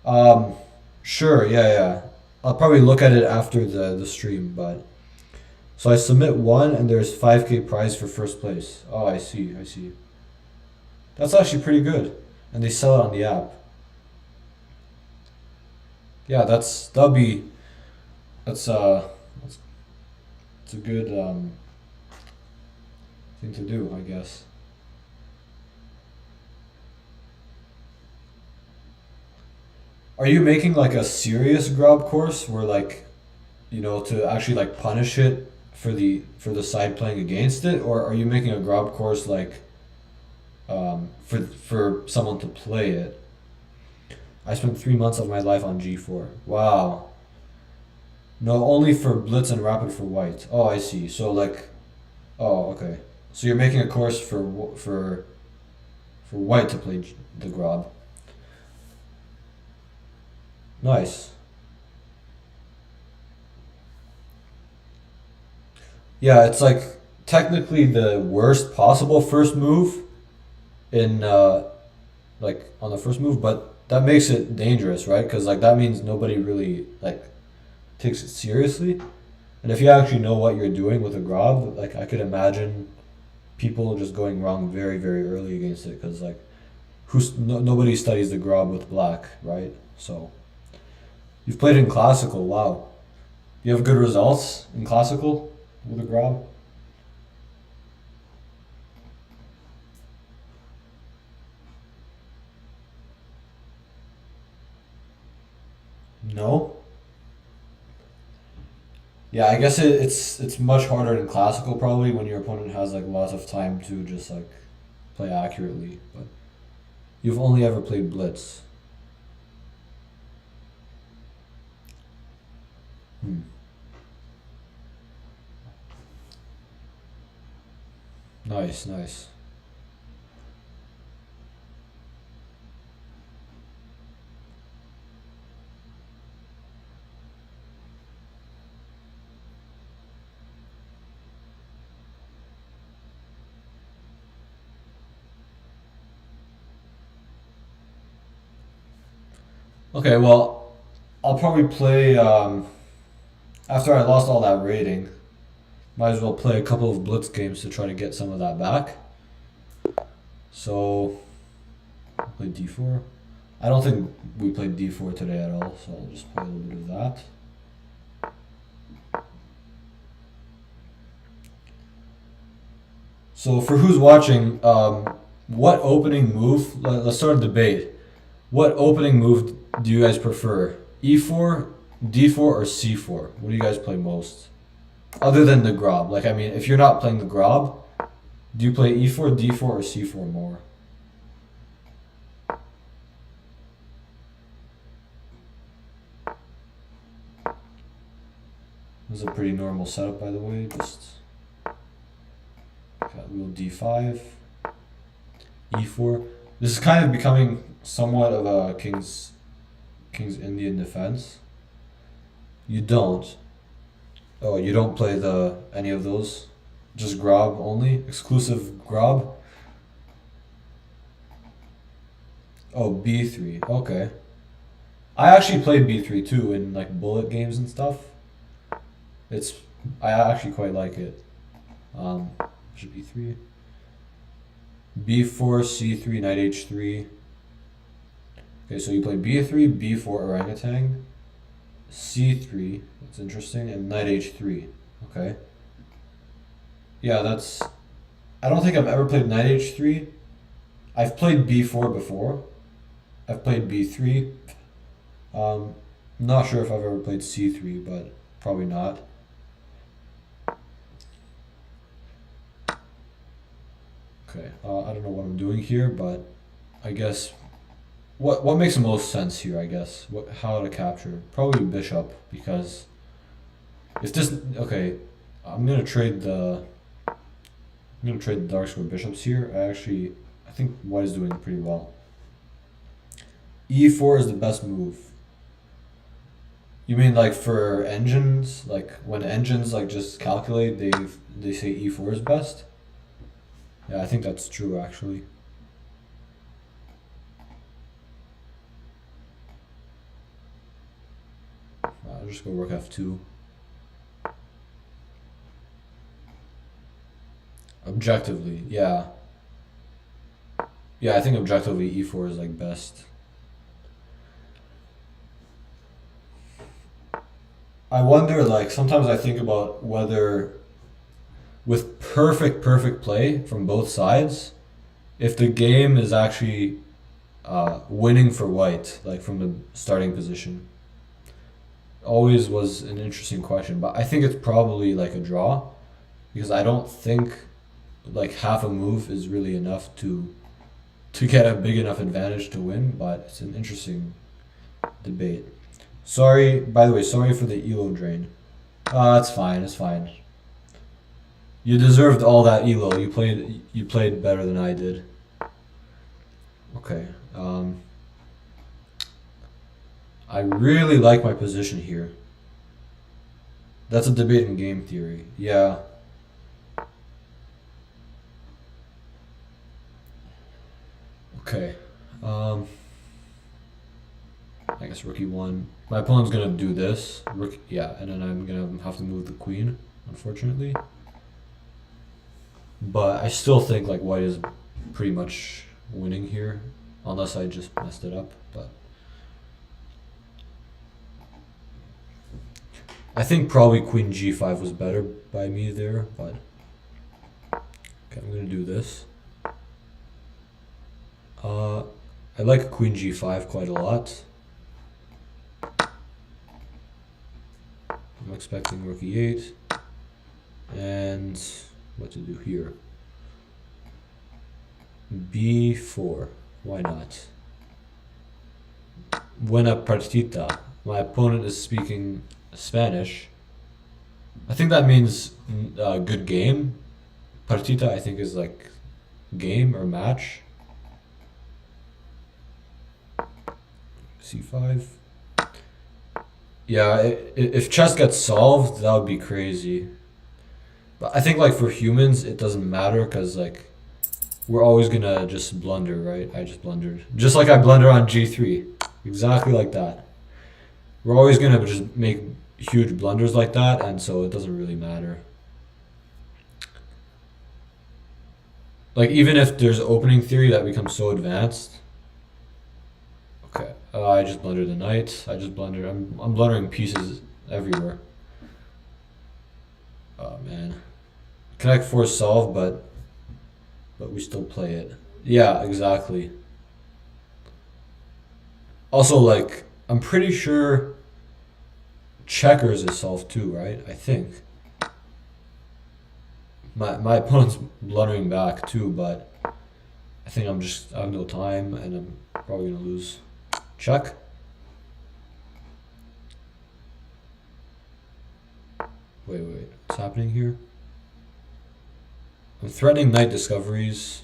Um, sure. Yeah, yeah. I'll probably look at it after the stream, but so I submit one and there's 5K prize for first place. Oh, I see. I see. That's actually pretty good. And they sell it on the app. Yeah, that's that's, that's a good thing to do, I guess. Are you making like a serious grub course where like to actually like punish it for the side playing against it, or are you making a grub course like for someone to play it? I spent 3 months of my life on G4. Wow. No, only for Blitz and Rapid for White. Oh, I see. So like, oh, okay. So you're making a course for White to play the grub. Nice. Yeah, it's like technically the worst possible first move in like on the first move, but that makes it dangerous, right? Because like that means nobody really like takes it seriously. And if you actually know what you're doing with a grob, like I could imagine people just going wrong very very early against it because like nobody studies the grob with black, right? So you've played in classical. Wow, you have good results in classical with a grob. No. Yeah, I guess it's much harder in classical probably when your opponent has like lots of time to just like play accurately. But you've only ever played Blitz. Hmm. Nice, nice. Okay, well, I'll probably play after I lost all that rating. Might as well play a couple of Blitz games to try to get some of that back. So I'll play D4. I don't think we played D4 today at all, so I'll just play a little bit of that. So for who's watching, what opening move? Let's start a debate. What opening move do you guys prefer? E4, D4, or C4? What do you guys play most? Other than the grob. Like, I mean, if you're not playing the grob, do you play E4, D4, or C4 more? This is a pretty normal setup, by the way. Just got rule D5, E4. This is kind of becoming somewhat of a King's Indian defense. You don't. Oh, you don't play any of those? Just grob only? Exclusive grob? Oh, B3. Okay. I actually played B3 too in like bullet games and stuff. It's I actually quite like it. Should B3. B4, C3, knight H3. Okay, so you play B3, B4 orangutan, C3, that's interesting, and knight H3. Okay. Yeah, I don't think I've ever played knight H3. I've played B4 before. I've played B3. Not sure if I've ever played C3, but probably not. Okay, I don't know what I'm doing here, but I guess what makes the most sense here, I guess. How to capture? Probably bishop, because if this okay, I'm gonna trade the dark square bishops here. I think white is doing pretty well. E4 is the best move. You mean like for engines, like when engines like just calculate, they say E4 is best? Yeah, I think that's true actually. I'll just go rook F2. Objectively, yeah. Yeah, I think objectively E4 is like best. I wonder, like, sometimes I think about whether with perfect play from both sides, if the game is actually winning for white, like from the starting position. Always was an interesting question, but I think it's probably like a draw, because I don't think like half a move is really enough to get a big enough advantage to win, but it's an interesting debate. Sorry, by the way, sorry for the elo drain. It's fine, it's fine. You deserved all that elo. You played better than I did. Okay. I really like my position here. That's a debate in game theory. Yeah. Okay. I guess rook e1. My opponent's gonna do this. Rook, yeah, and then I'm gonna have to move the queen, unfortunately. But I still think like white is pretty much winning here, unless I just messed it up. But I think probably queen g5 was better by me there. But okay, I'm gonna do this. I like queen g5 quite a lot. I'm expecting rook e8, and what to do here? b4. Why not? Buena partita. My opponent is speaking Spanish. I think that means good game. Partita, I think, is like game or match. c5. Yeah, if chess gets solved, that would be crazy. But I think like for humans, it doesn't matter, because like we're always gonna just blunder, right? I just blundered. Just like I blundered on g3. Exactly like that. We're always gonna just make huge blunders like that, and so it doesn't really matter. Like even if there's opening theory that becomes so advanced. Okay, I just blundered the knight. I just blundered. I'm blundering pieces everywhere. Oh man, connect force solve, but we still play it. Yeah, exactly. Also, like I'm pretty sure checkers is solved too, right? I think. My opponent's blundering back too, but I think I have no time, and I'm probably gonna lose. Check. Wait, what's happening here? I'm threatening knight discoveries.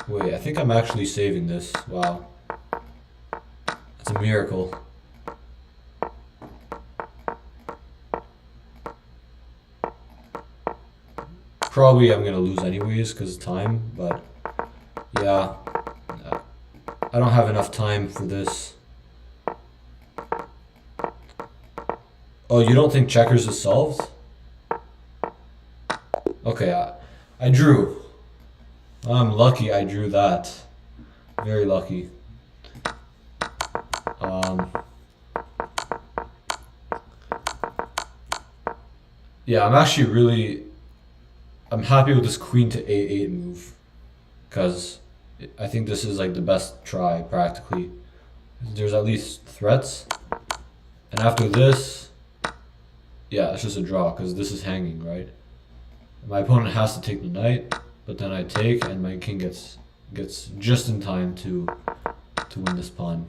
Wait, I think I'm actually saving this. Wow. That's a miracle. Probably I'm gonna lose anyways because of time, but yeah. I don't have enough time for this. Oh, you don't think checkers is solved? Okay, I drew. I'm lucky I drew that. Very lucky. Yeah, I'm happy with this queen to a8 move, because I think this is like the best try practically. There's at least threats. And after this, yeah, it's just a draw because this is hanging, right? My opponent has to take the knight, but then I take, and my king gets just in time to win this pawn.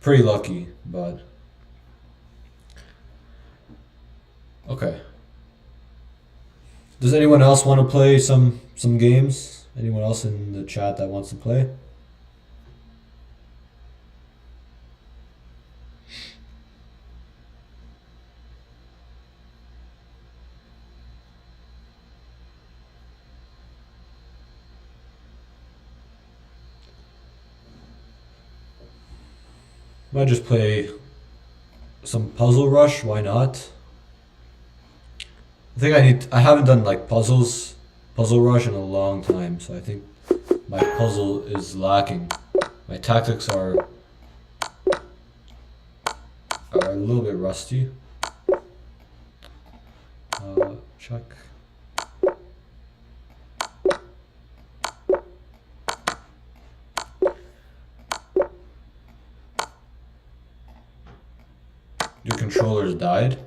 Pretty lucky, but okay. Does anyone else want to play some games? Anyone else in the chat that wants to play? Might just play some Puzzle Rush. Why not? I think I haven't done like Puzzle Rush in a long time, so I think my puzzle is lacking. My tactics are a little bit rusty. Check. Your controller's died.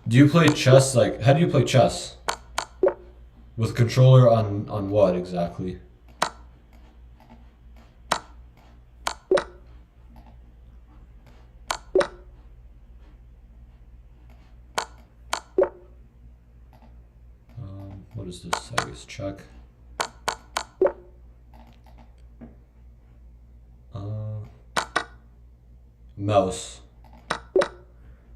Do you play chess? Like, how do you play chess? With controller on what exactly? What is this? I guess check. Mouse.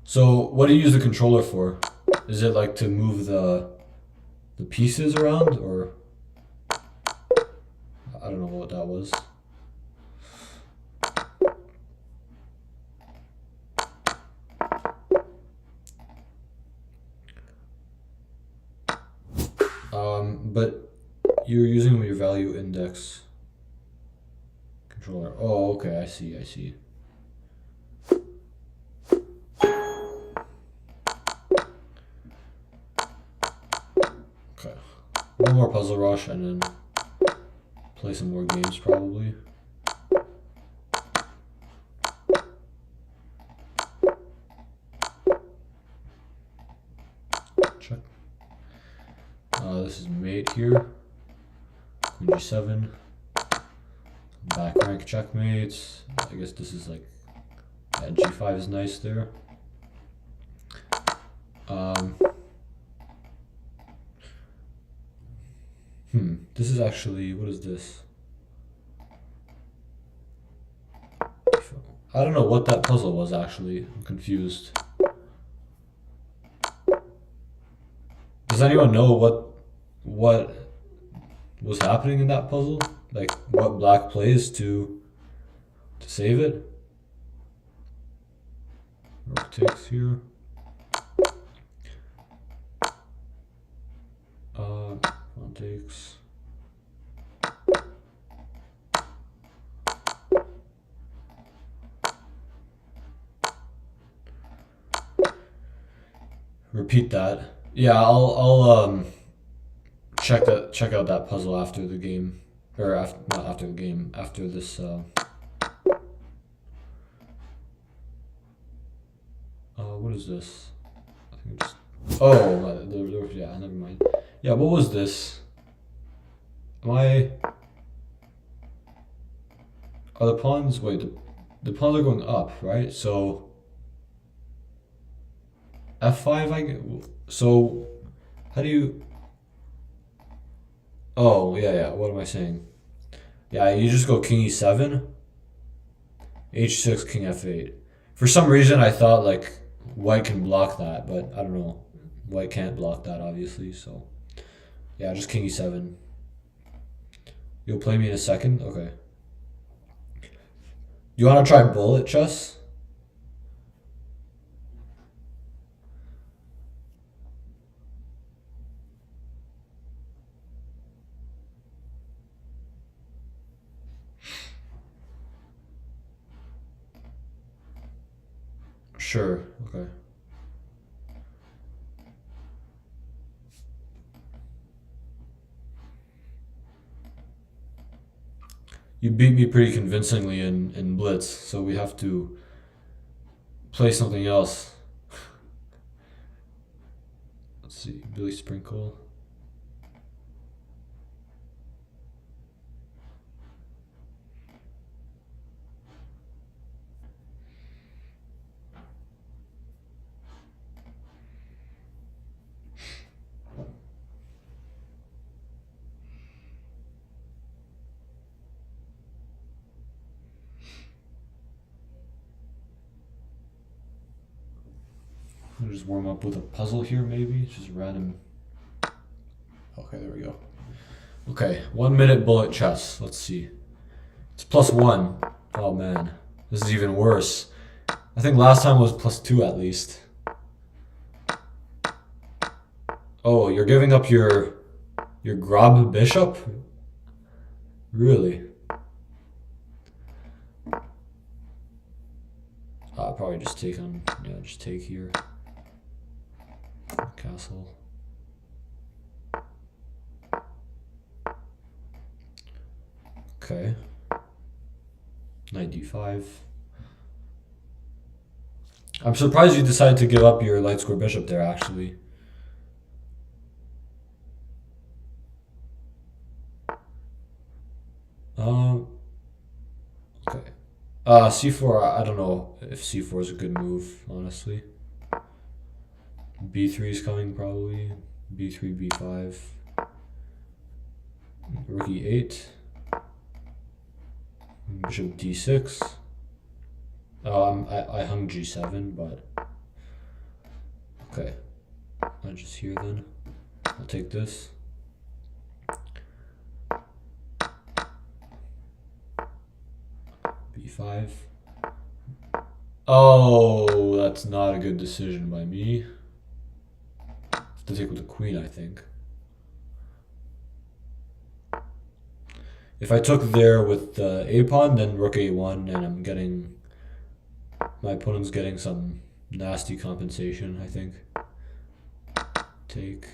So what do you use the controller for? Is it like to move the pieces around, or I don't know what that was. But you're using your value index controller. Oh, okay, I see. Okay, one more Puzzle Rush and then play some more games probably. Check. This is mate here. Queen g7. Back rank checkmates. I guess this is like, yeah, g5 is nice there. This is actually, what is this? I don't know what that puzzle was actually. I'm confused. Does anyone know what was happening in that puzzle? Like what black plays to save it? Rook takes here. Pawn takes. Repeat that. Yeah, I'll check out that puzzle after the game, or not after the game, after this. What is this? I think it's, oh, yeah, never mind. Yeah, what was this? Are the pawns? Wait, the pawns are going up, right? So f5, I get. So how do you? Oh, yeah. What am I saying? Yeah, you just go king e7, h6, king f8. For some reason, I thought like white can block that, but I don't know. White can't block that, obviously. So yeah, just king e7. You'll play me in a second? Okay. You want to try bullet chess? Sure, okay. you beat me pretty convincingly in Blitz, so we have to play something else. Let's see, Billy Sprinkle. I'll just warm up with a puzzle here, maybe. Just random. Okay, there we go. Okay, 1 minute bullet chess. Let's see. It's +1. Oh man, this is even worse. I think last time was +2 at least. Oh, you're giving up your Grob bishop? Really? I'll probably just take on, yeah, just take here. Castle. Okay. Knight d5. I'm surprised you decided to give up your light square bishop there, actually. Okay. C4, I don't know if C4 is a good move, honestly. B3 is coming, probably. B3, B5. Rook E8. Bishop D6. I hung G7, but... Okay. I'll just here then. I'll take this. B5. Oh, that's not a good decision by me. I have to take with the queen, I think. If I took there with the A pawn, then rook A1, and I'm getting... My opponent's getting some nasty compensation, I think. Take.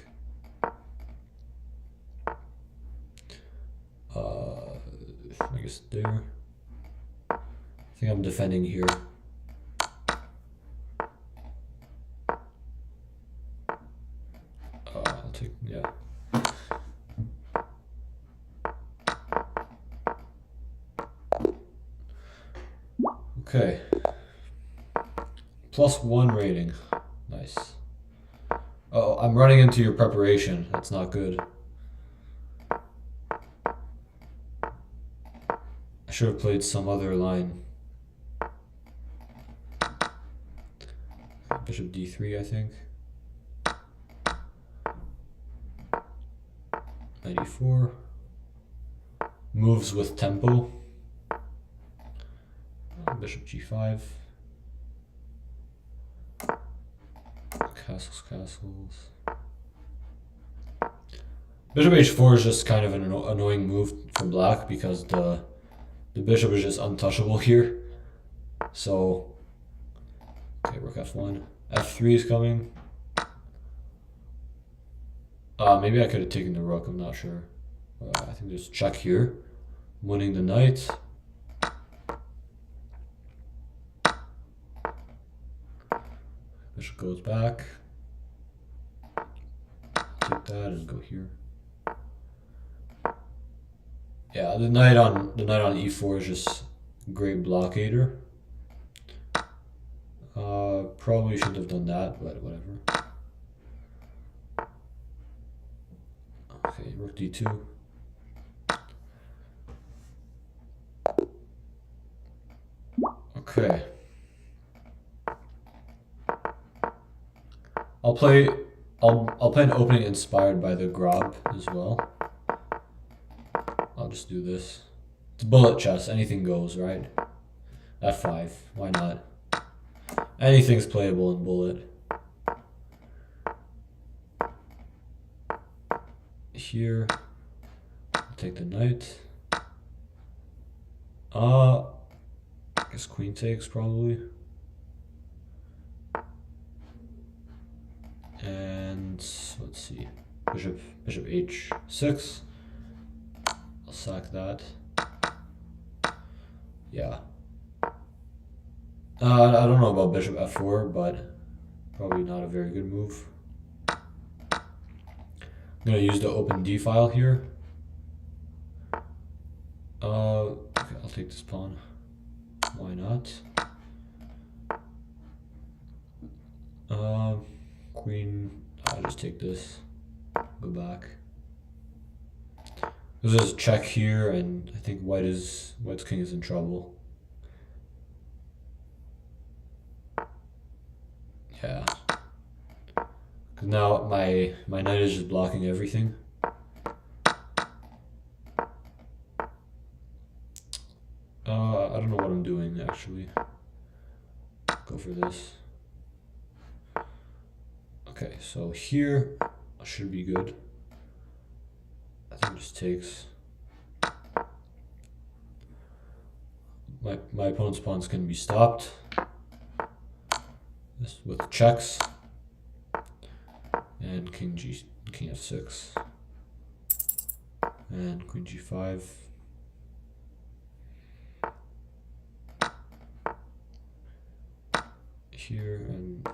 I guess there. I think I'm defending here. I'll take, yeah. Okay. +1 rating. Nice. Oh, I'm running into your preparation. That's not good. I should have played some other line. Bishop D3, I think. 94. Moves with tempo. Bishop G5. Castles, castles. Bishop H4 is just kind of an annoying move for black because the bishop is just untouchable here. So, okay, rook F1. F3 is coming. Maybe I could have taken the rook, I'm not sure. I think just check here. Winning the knight. Bishop goes back. Take that and go here. Yeah, the knight on E4 is just a great blockader. Probably shouldn't have done that, but whatever. Okay, rook D2. Okay. I'll play an opening inspired by the Grob as well. I'll just do this. It's bullet chess, anything goes, right? F5, why not? Anything's playable in bullet. Here, I'll take the knight. I guess queen takes probably. And let's see, bishop H6. I'll sack that. Yeah. I don't know about bishop f4, but probably not a very good move. I'm gonna use the open d file here. Okay, I'll take this pawn. Why not? Queen. I'll just take this. Go back. There's a check here, and I think White's king is in trouble. Yeah. Cause now my knight is just blocking everything. I don't know what I'm doing actually. Go for this. Okay, so here should be good. I think it just takes. My opponent's pawns can be stopped. This with checks. And king f6. And queen g5. Here and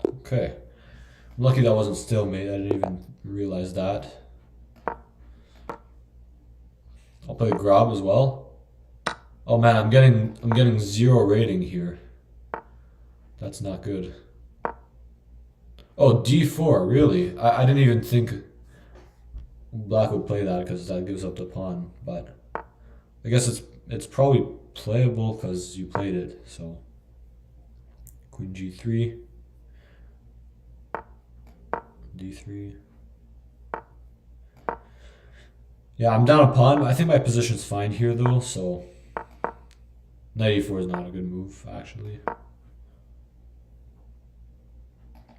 okay. I'm lucky that wasn't stalemate. I didn't even realize that. I'll play Grob as well. Oh man, I'm getting 0 rating here. That's not good. Oh, d4, really? I didn't even think black would play that because that gives up the pawn, but I guess it's probably playable because you played it, so queen g3, d3. Yeah, I'm down a pawn. I think my position's fine here though, so knight e4 is not a good move actually.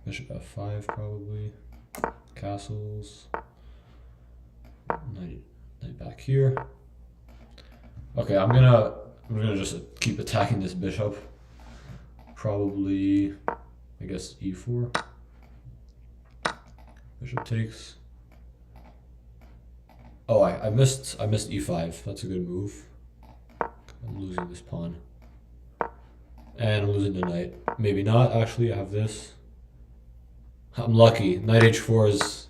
Bishop f5 probably. Castles. Knight back here. Okay, I'm gonna just keep attacking this bishop. Probably, I guess e4. Bishop takes. Oh, I missed e5. That's a good move. I'm losing this pawn. And I'm losing the knight. Maybe not actually. I have this. I'm lucky. Knight h4 is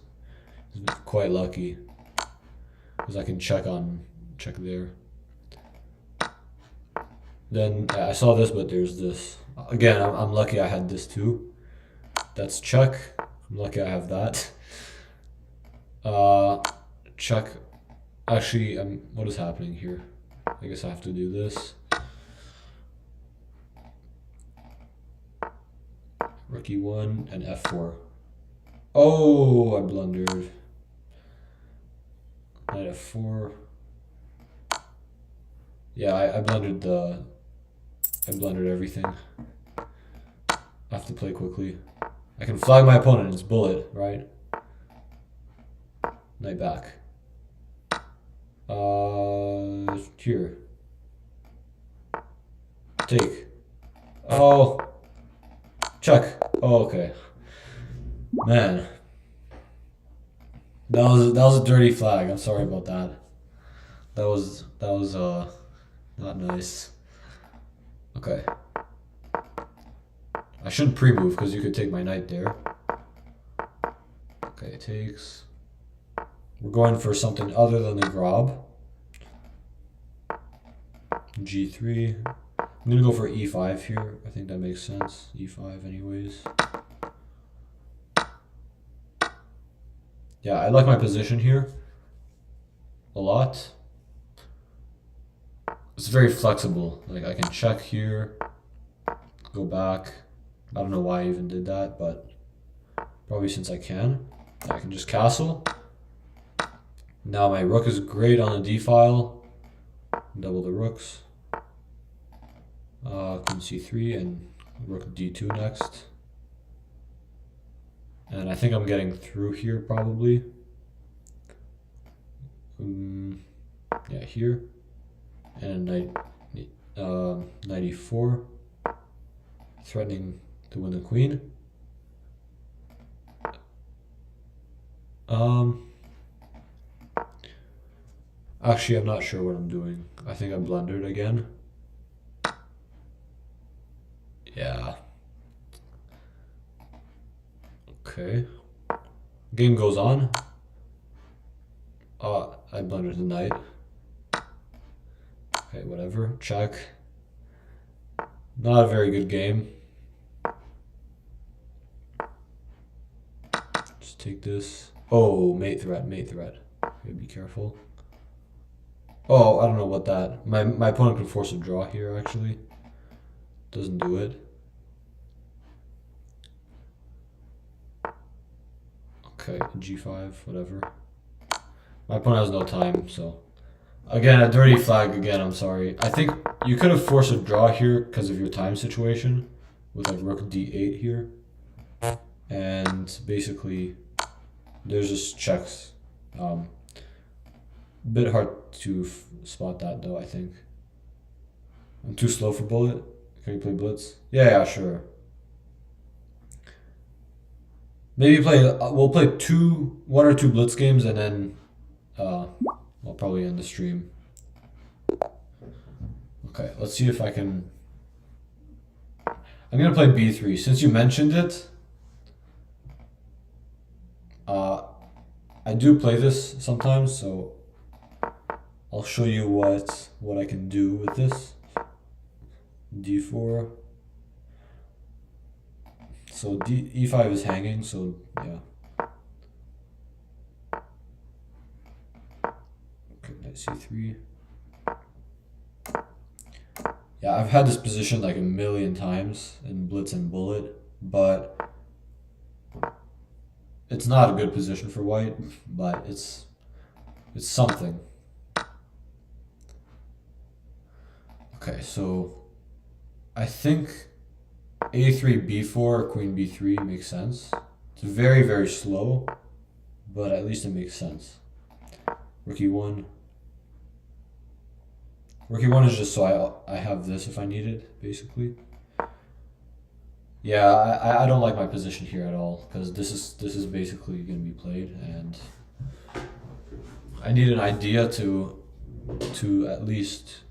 quite lucky because I can check there. Then I saw this, but there's this. Again, I'm lucky I had this too. That's check. I'm lucky I have that. Check. Actually, what is happening here? I guess I have to do this. Rook e1 and f4. Oh, I blundered. Knight f4. Yeah, I blundered everything. I have to play quickly. I can flag my opponent, it's bullet, right? Knight back. Here. Take. Oh. Check. Oh, okay. Man. That was a dirty flag. I'm sorry about that. That was not nice. Okay. I shouldn't pre-move because you could take my knight there. Okay, takes. We're going for something other than the Grob. G3. I'm gonna go for E5 here. I think that makes sense. E5 anyways. Yeah, I like my position here a lot. It's very flexible. Like I can check here, go back. I don't know why I even did that, but probably since I can. I can just castle. Now my rook is great on the d file. Double the rooks. Queen c3 and rook d2 next. And I think I'm getting through here probably. Yeah, here. And knight e4. Threatening to win the queen. Actually, I'm not sure what I'm doing. I think I blundered again. Yeah. Okay. Game goes on. I blundered the knight. Okay, whatever. Check. Not a very good game. Just take this. Oh, mate threat, mate threat. Okay, be careful. Oh, I don't know what that. My opponent could force a draw here, actually. Doesn't do it. Okay, g5, whatever. My opponent has no time, so. Again, a dirty flag again, I'm sorry. I think you could have forced a draw here because of your time situation. With like rook d8 here. And basically, there's just checks. Bit hard to spot that though, I think. I'm too slow for bullet. Can we play blitz? Yeah, sure. Maybe we'll play one or two blitz games and then I'll probably end the stream. Okay, let's see if I can. I'm gonna play b3 since you mentioned it. I do play this sometimes, so I'll show you what I can do with this. d4. So e5 is hanging, so yeah. Okay, knight c3. Yeah, I've had this position like a million times in blitz and bullet, but it's not a good position for white, but it's something. Okay, so I think a3, b4, queen b3 makes sense. It's very, very slow, but at least it makes sense. Rook e1. Rook e1 is just so I have this if I need it, basically. Yeah, I don't like my position here at all because this is basically going to be played, and I need an idea to at least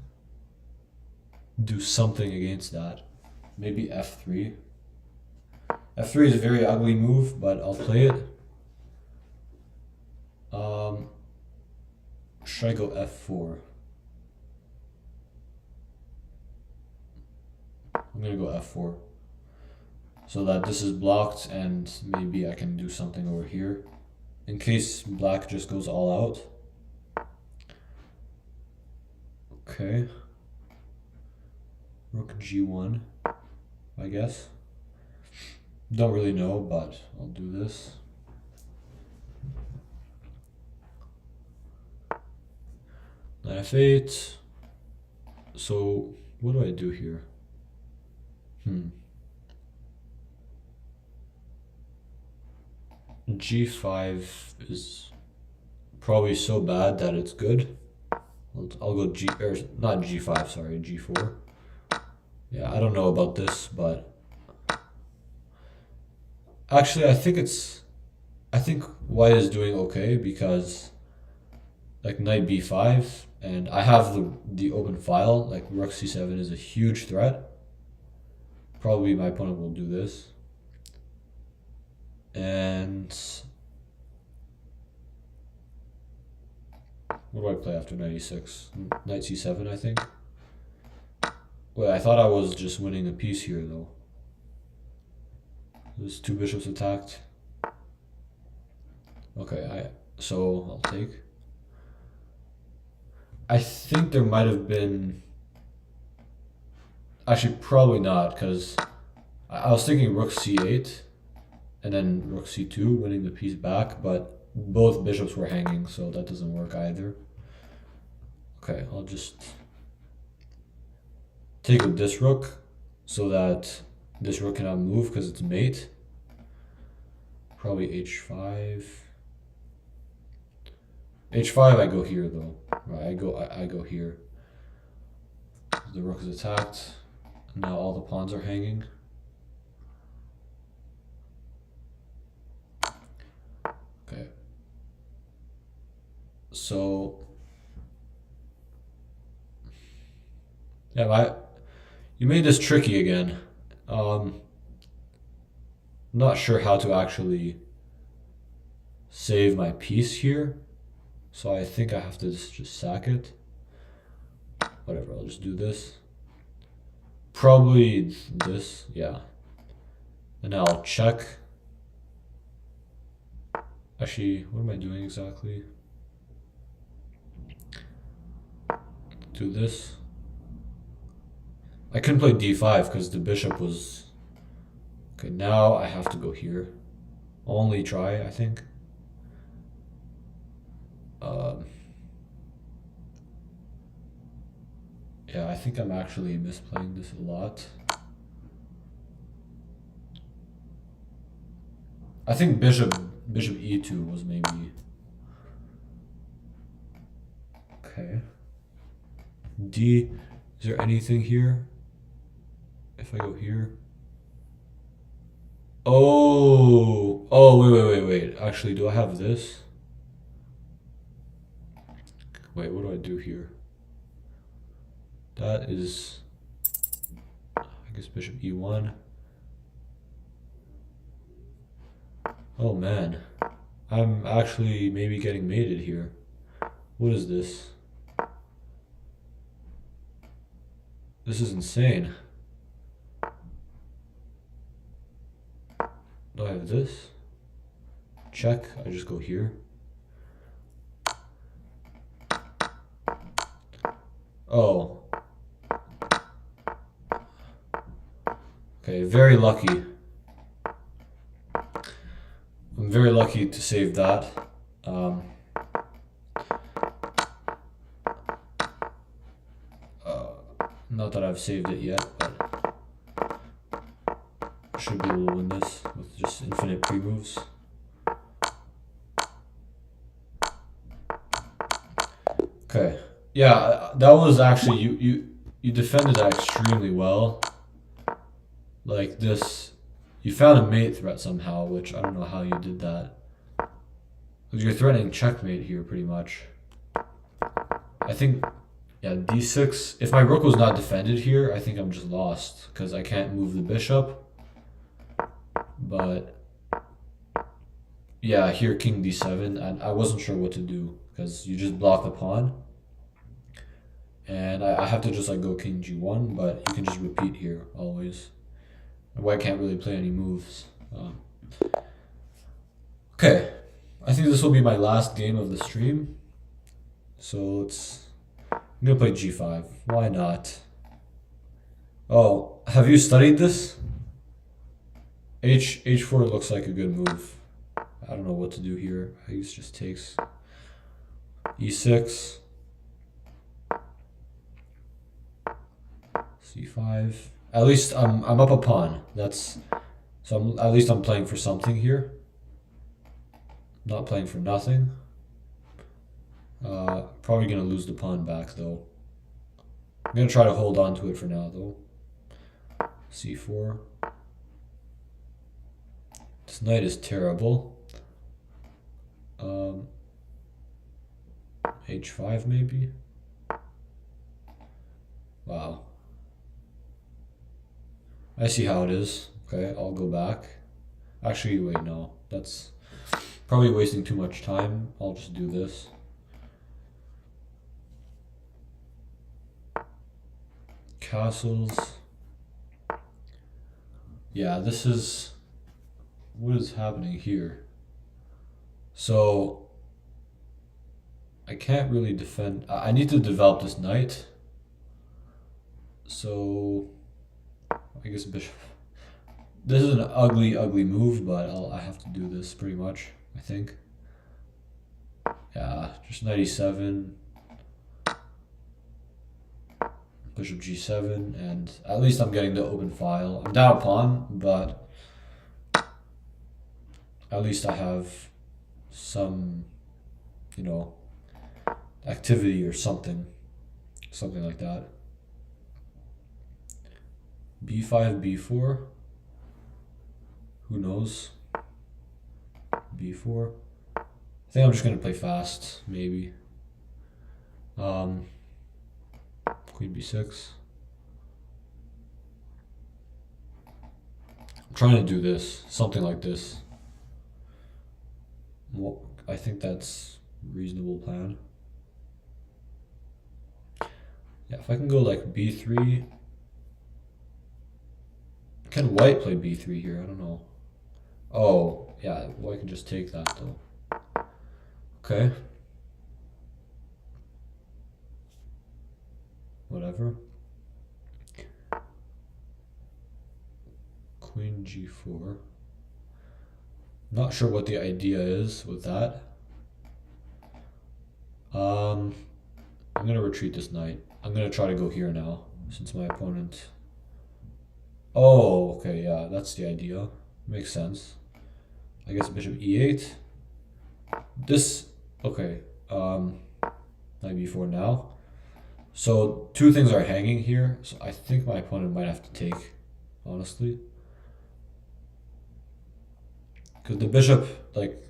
do something against that. Maybe f3. f3 is a very ugly move, but I'll play it. Should I go f4? I'm gonna go f4. So that this is blocked and maybe I can do something over here. In case black just goes all out. Okay. Rook g1, I guess. Don't really know, but I'll do this. Knight f8. So what do I do here? G5 is probably so bad that it's good. I'll go not G5, sorry, G4. Yeah, I don't know about this, but actually I think white is doing okay because like knight b5 and I have the open file, like rook c7 is a huge threat. Probably my opponent will do this. And what do I play after knight e6? Knight c7, I think. Wait, I thought I was just winning a piece here, though. There's two bishops attacked. Okay, so I'll take. I think there might have been. Actually, probably not, because I was thinking rook c8 and then rook c2, winning the piece back, but both bishops were hanging, so that doesn't work either. Okay, I'll just take with this rook so that this rook cannot move because it's mate. Probably h5. h5 I go here though. Right, I go here. The rook is attacked. Now all the pawns are hanging. Okay. So yeah, you made this tricky again. Not sure how to actually save my piece here, so I think I have to just sack it. Whatever, I'll just do this. Probably this, yeah. And now I'll check. Actually, what am I doing exactly? Do this. I couldn't play d5 because the bishop was... Okay, now I have to go here. Only try, I think. Yeah, I think I'm actually misplaying this a lot. I think bishop e2 was maybe... Okay. D, is there anything here? If I go here? Oh, wait. Actually, do I have this? Wait, what do I do here? That is, I guess bishop e1. Oh man, I'm actually maybe getting mated here. What is this? This is insane. Do I have this? Check, I just go here. Oh. Okay, very lucky. I'm very lucky to save that. Not that I've saved it yet, but I should be able to win this with just infinite pre-moves. Okay. Yeah, that was actually, you defended that extremely well. Like this, you found a mate threat somehow, which I don't know how you did that. Because you're threatening checkmate here pretty much. I think, yeah, d6. If my rook was not defended here, I think I'm just lost because I can't move the bishop. But yeah, here king d7, and I wasn't sure what to do because you just block the pawn. And I have to just like go king g1, but you can just repeat here always. White can't really play any moves. Okay, I think this will be my last game of the stream. So I'm gonna play g5. Why not? Oh, have you studied this? H4 looks like a good move. I don't know what to do here. I guess just takes e6. c5. At least I'm up a pawn. At least I'm playing for something here. Not playing for nothing. Probably gonna lose the pawn back though. I'm gonna try to hold on to it for now though. c4. This knight is terrible. h5 maybe. Wow. I see how it is. Okay, I'll go back. Actually, wait, no. That's probably wasting too much time. I'll just do this. Castles. Yeah, this is... What is happening here? So... I can't really defend... I need to develop this knight. So... I guess bishop. This is an ugly move, but I have to do this pretty much, I think. Yeah, just knight e7, bishop g7, and at least I'm getting the open file. I'm down a pawn, but at least I have some, activity or something like that. b5, b4. Who knows? b4. I think I'm just gonna play fast, maybe. Queen b6. trying to do this, something like this. Well, I think that's a reasonable plan. Yeah, if I can go like b3. Can white play b3 here? I don't know. Oh, yeah, white can just take that though. Okay. Whatever. Queen g4. Not sure what the idea is with that. I'm gonna retreat this knight. I'm gonna try to go here now, since my opponent... Oh, okay, yeah, that's the idea. Makes sense. I guess bishop e8. This, okay, knight b4 now. So two things are hanging here, so I think my opponent might have to take, honestly. Because the bishop, like,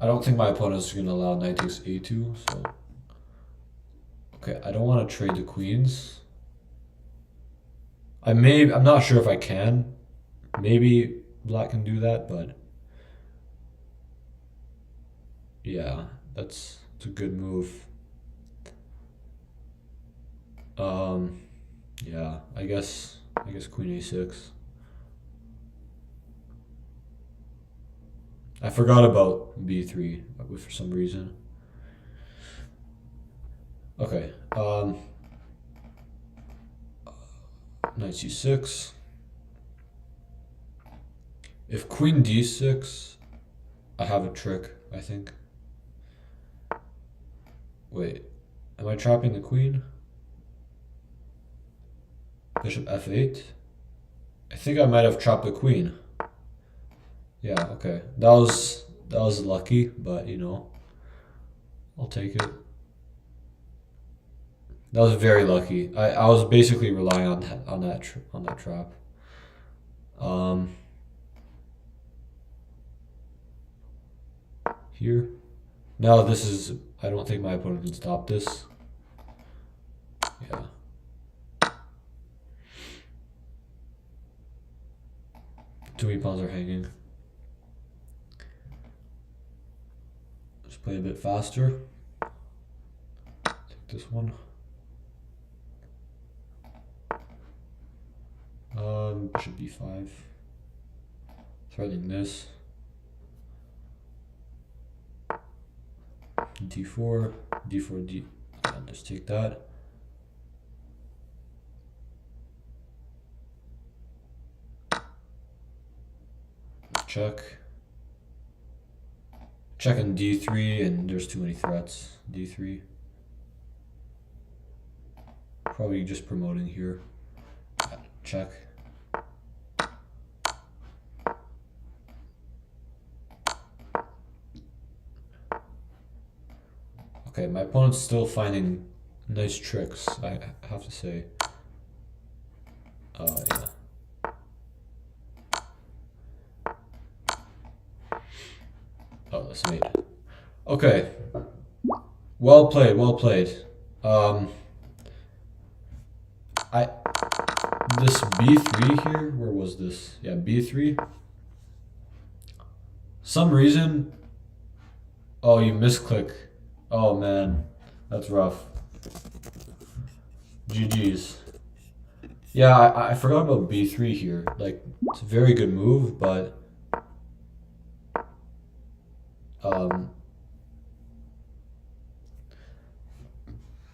I don't think my opponent is going to allow knight takes a2, so... Okay, I don't want to trade the queens. I'm not sure if I can. Maybe black can do that, but... Yeah, that's a good move. Yeah, I guess queen a6. I forgot about b3 for some reason. Okay, knight c6. If queen d6, I have a trick, I think. Wait, am I trapping the queen? Bishop f8. I think I might have trapped the queen. Yeah, okay. That was lucky, but you know, I'll take it. That was very lucky. I was basically relying on that trap. Here. Now this is, I don't think my opponent can stop this. Yeah. Two e pawns are hanging. Let's play a bit faster. Take this one. Bishop b5. Threatening this. d4, d4, d. I'll just take that. Check. Check on d3, and there's too many threats. d3. Probably just promoting here. Check. Okay, my opponent's still finding nice tricks, I have to say. Yeah. Oh, that's mate. Okay. Well played, well played. This b3 here, where was this? Yeah, b3. Some reason... Oh, you misclick. Oh man, that's rough. GG's. Yeah, I forgot about b3 here. Like, it's a very good move, but...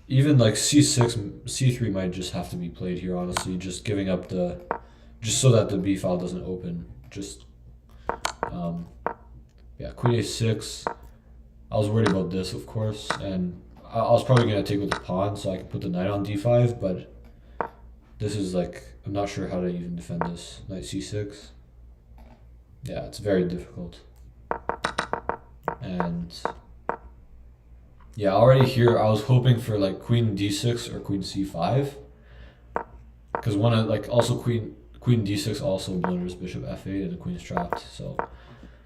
even like c6, c3 might just have to be played here, honestly. Just giving up the... Just so that the b file doesn't open. Just... yeah, queen a6. I was worried about this, of course, and I was probably going to take with the pawn so I could put the knight on d5, but this is like, I'm not sure how to even defend this. Knight c6. Yeah, it's very difficult. And yeah, already here I was hoping for like queen d6 or queen c5, because one of like also queen d6 also blunders bishop f8 and the queen's trapped, so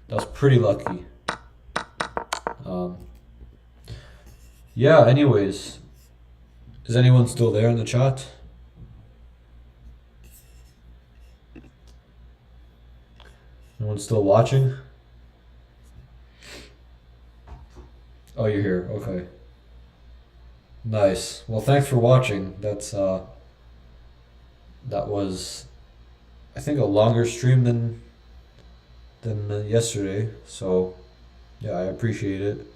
that was pretty lucky. Yeah, anyways, is anyone still there in the chat? Anyone still watching? Oh, you're here. Okay. Nice. Well, thanks for watching. That was, I think, a longer stream than yesterday. So yeah, I appreciate it.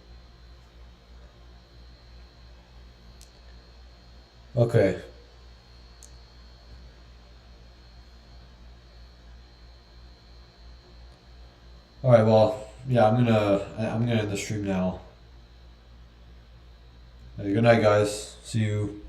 Okay. All right. Well, yeah, I'm gonna end the stream now. Good night, guys. See you.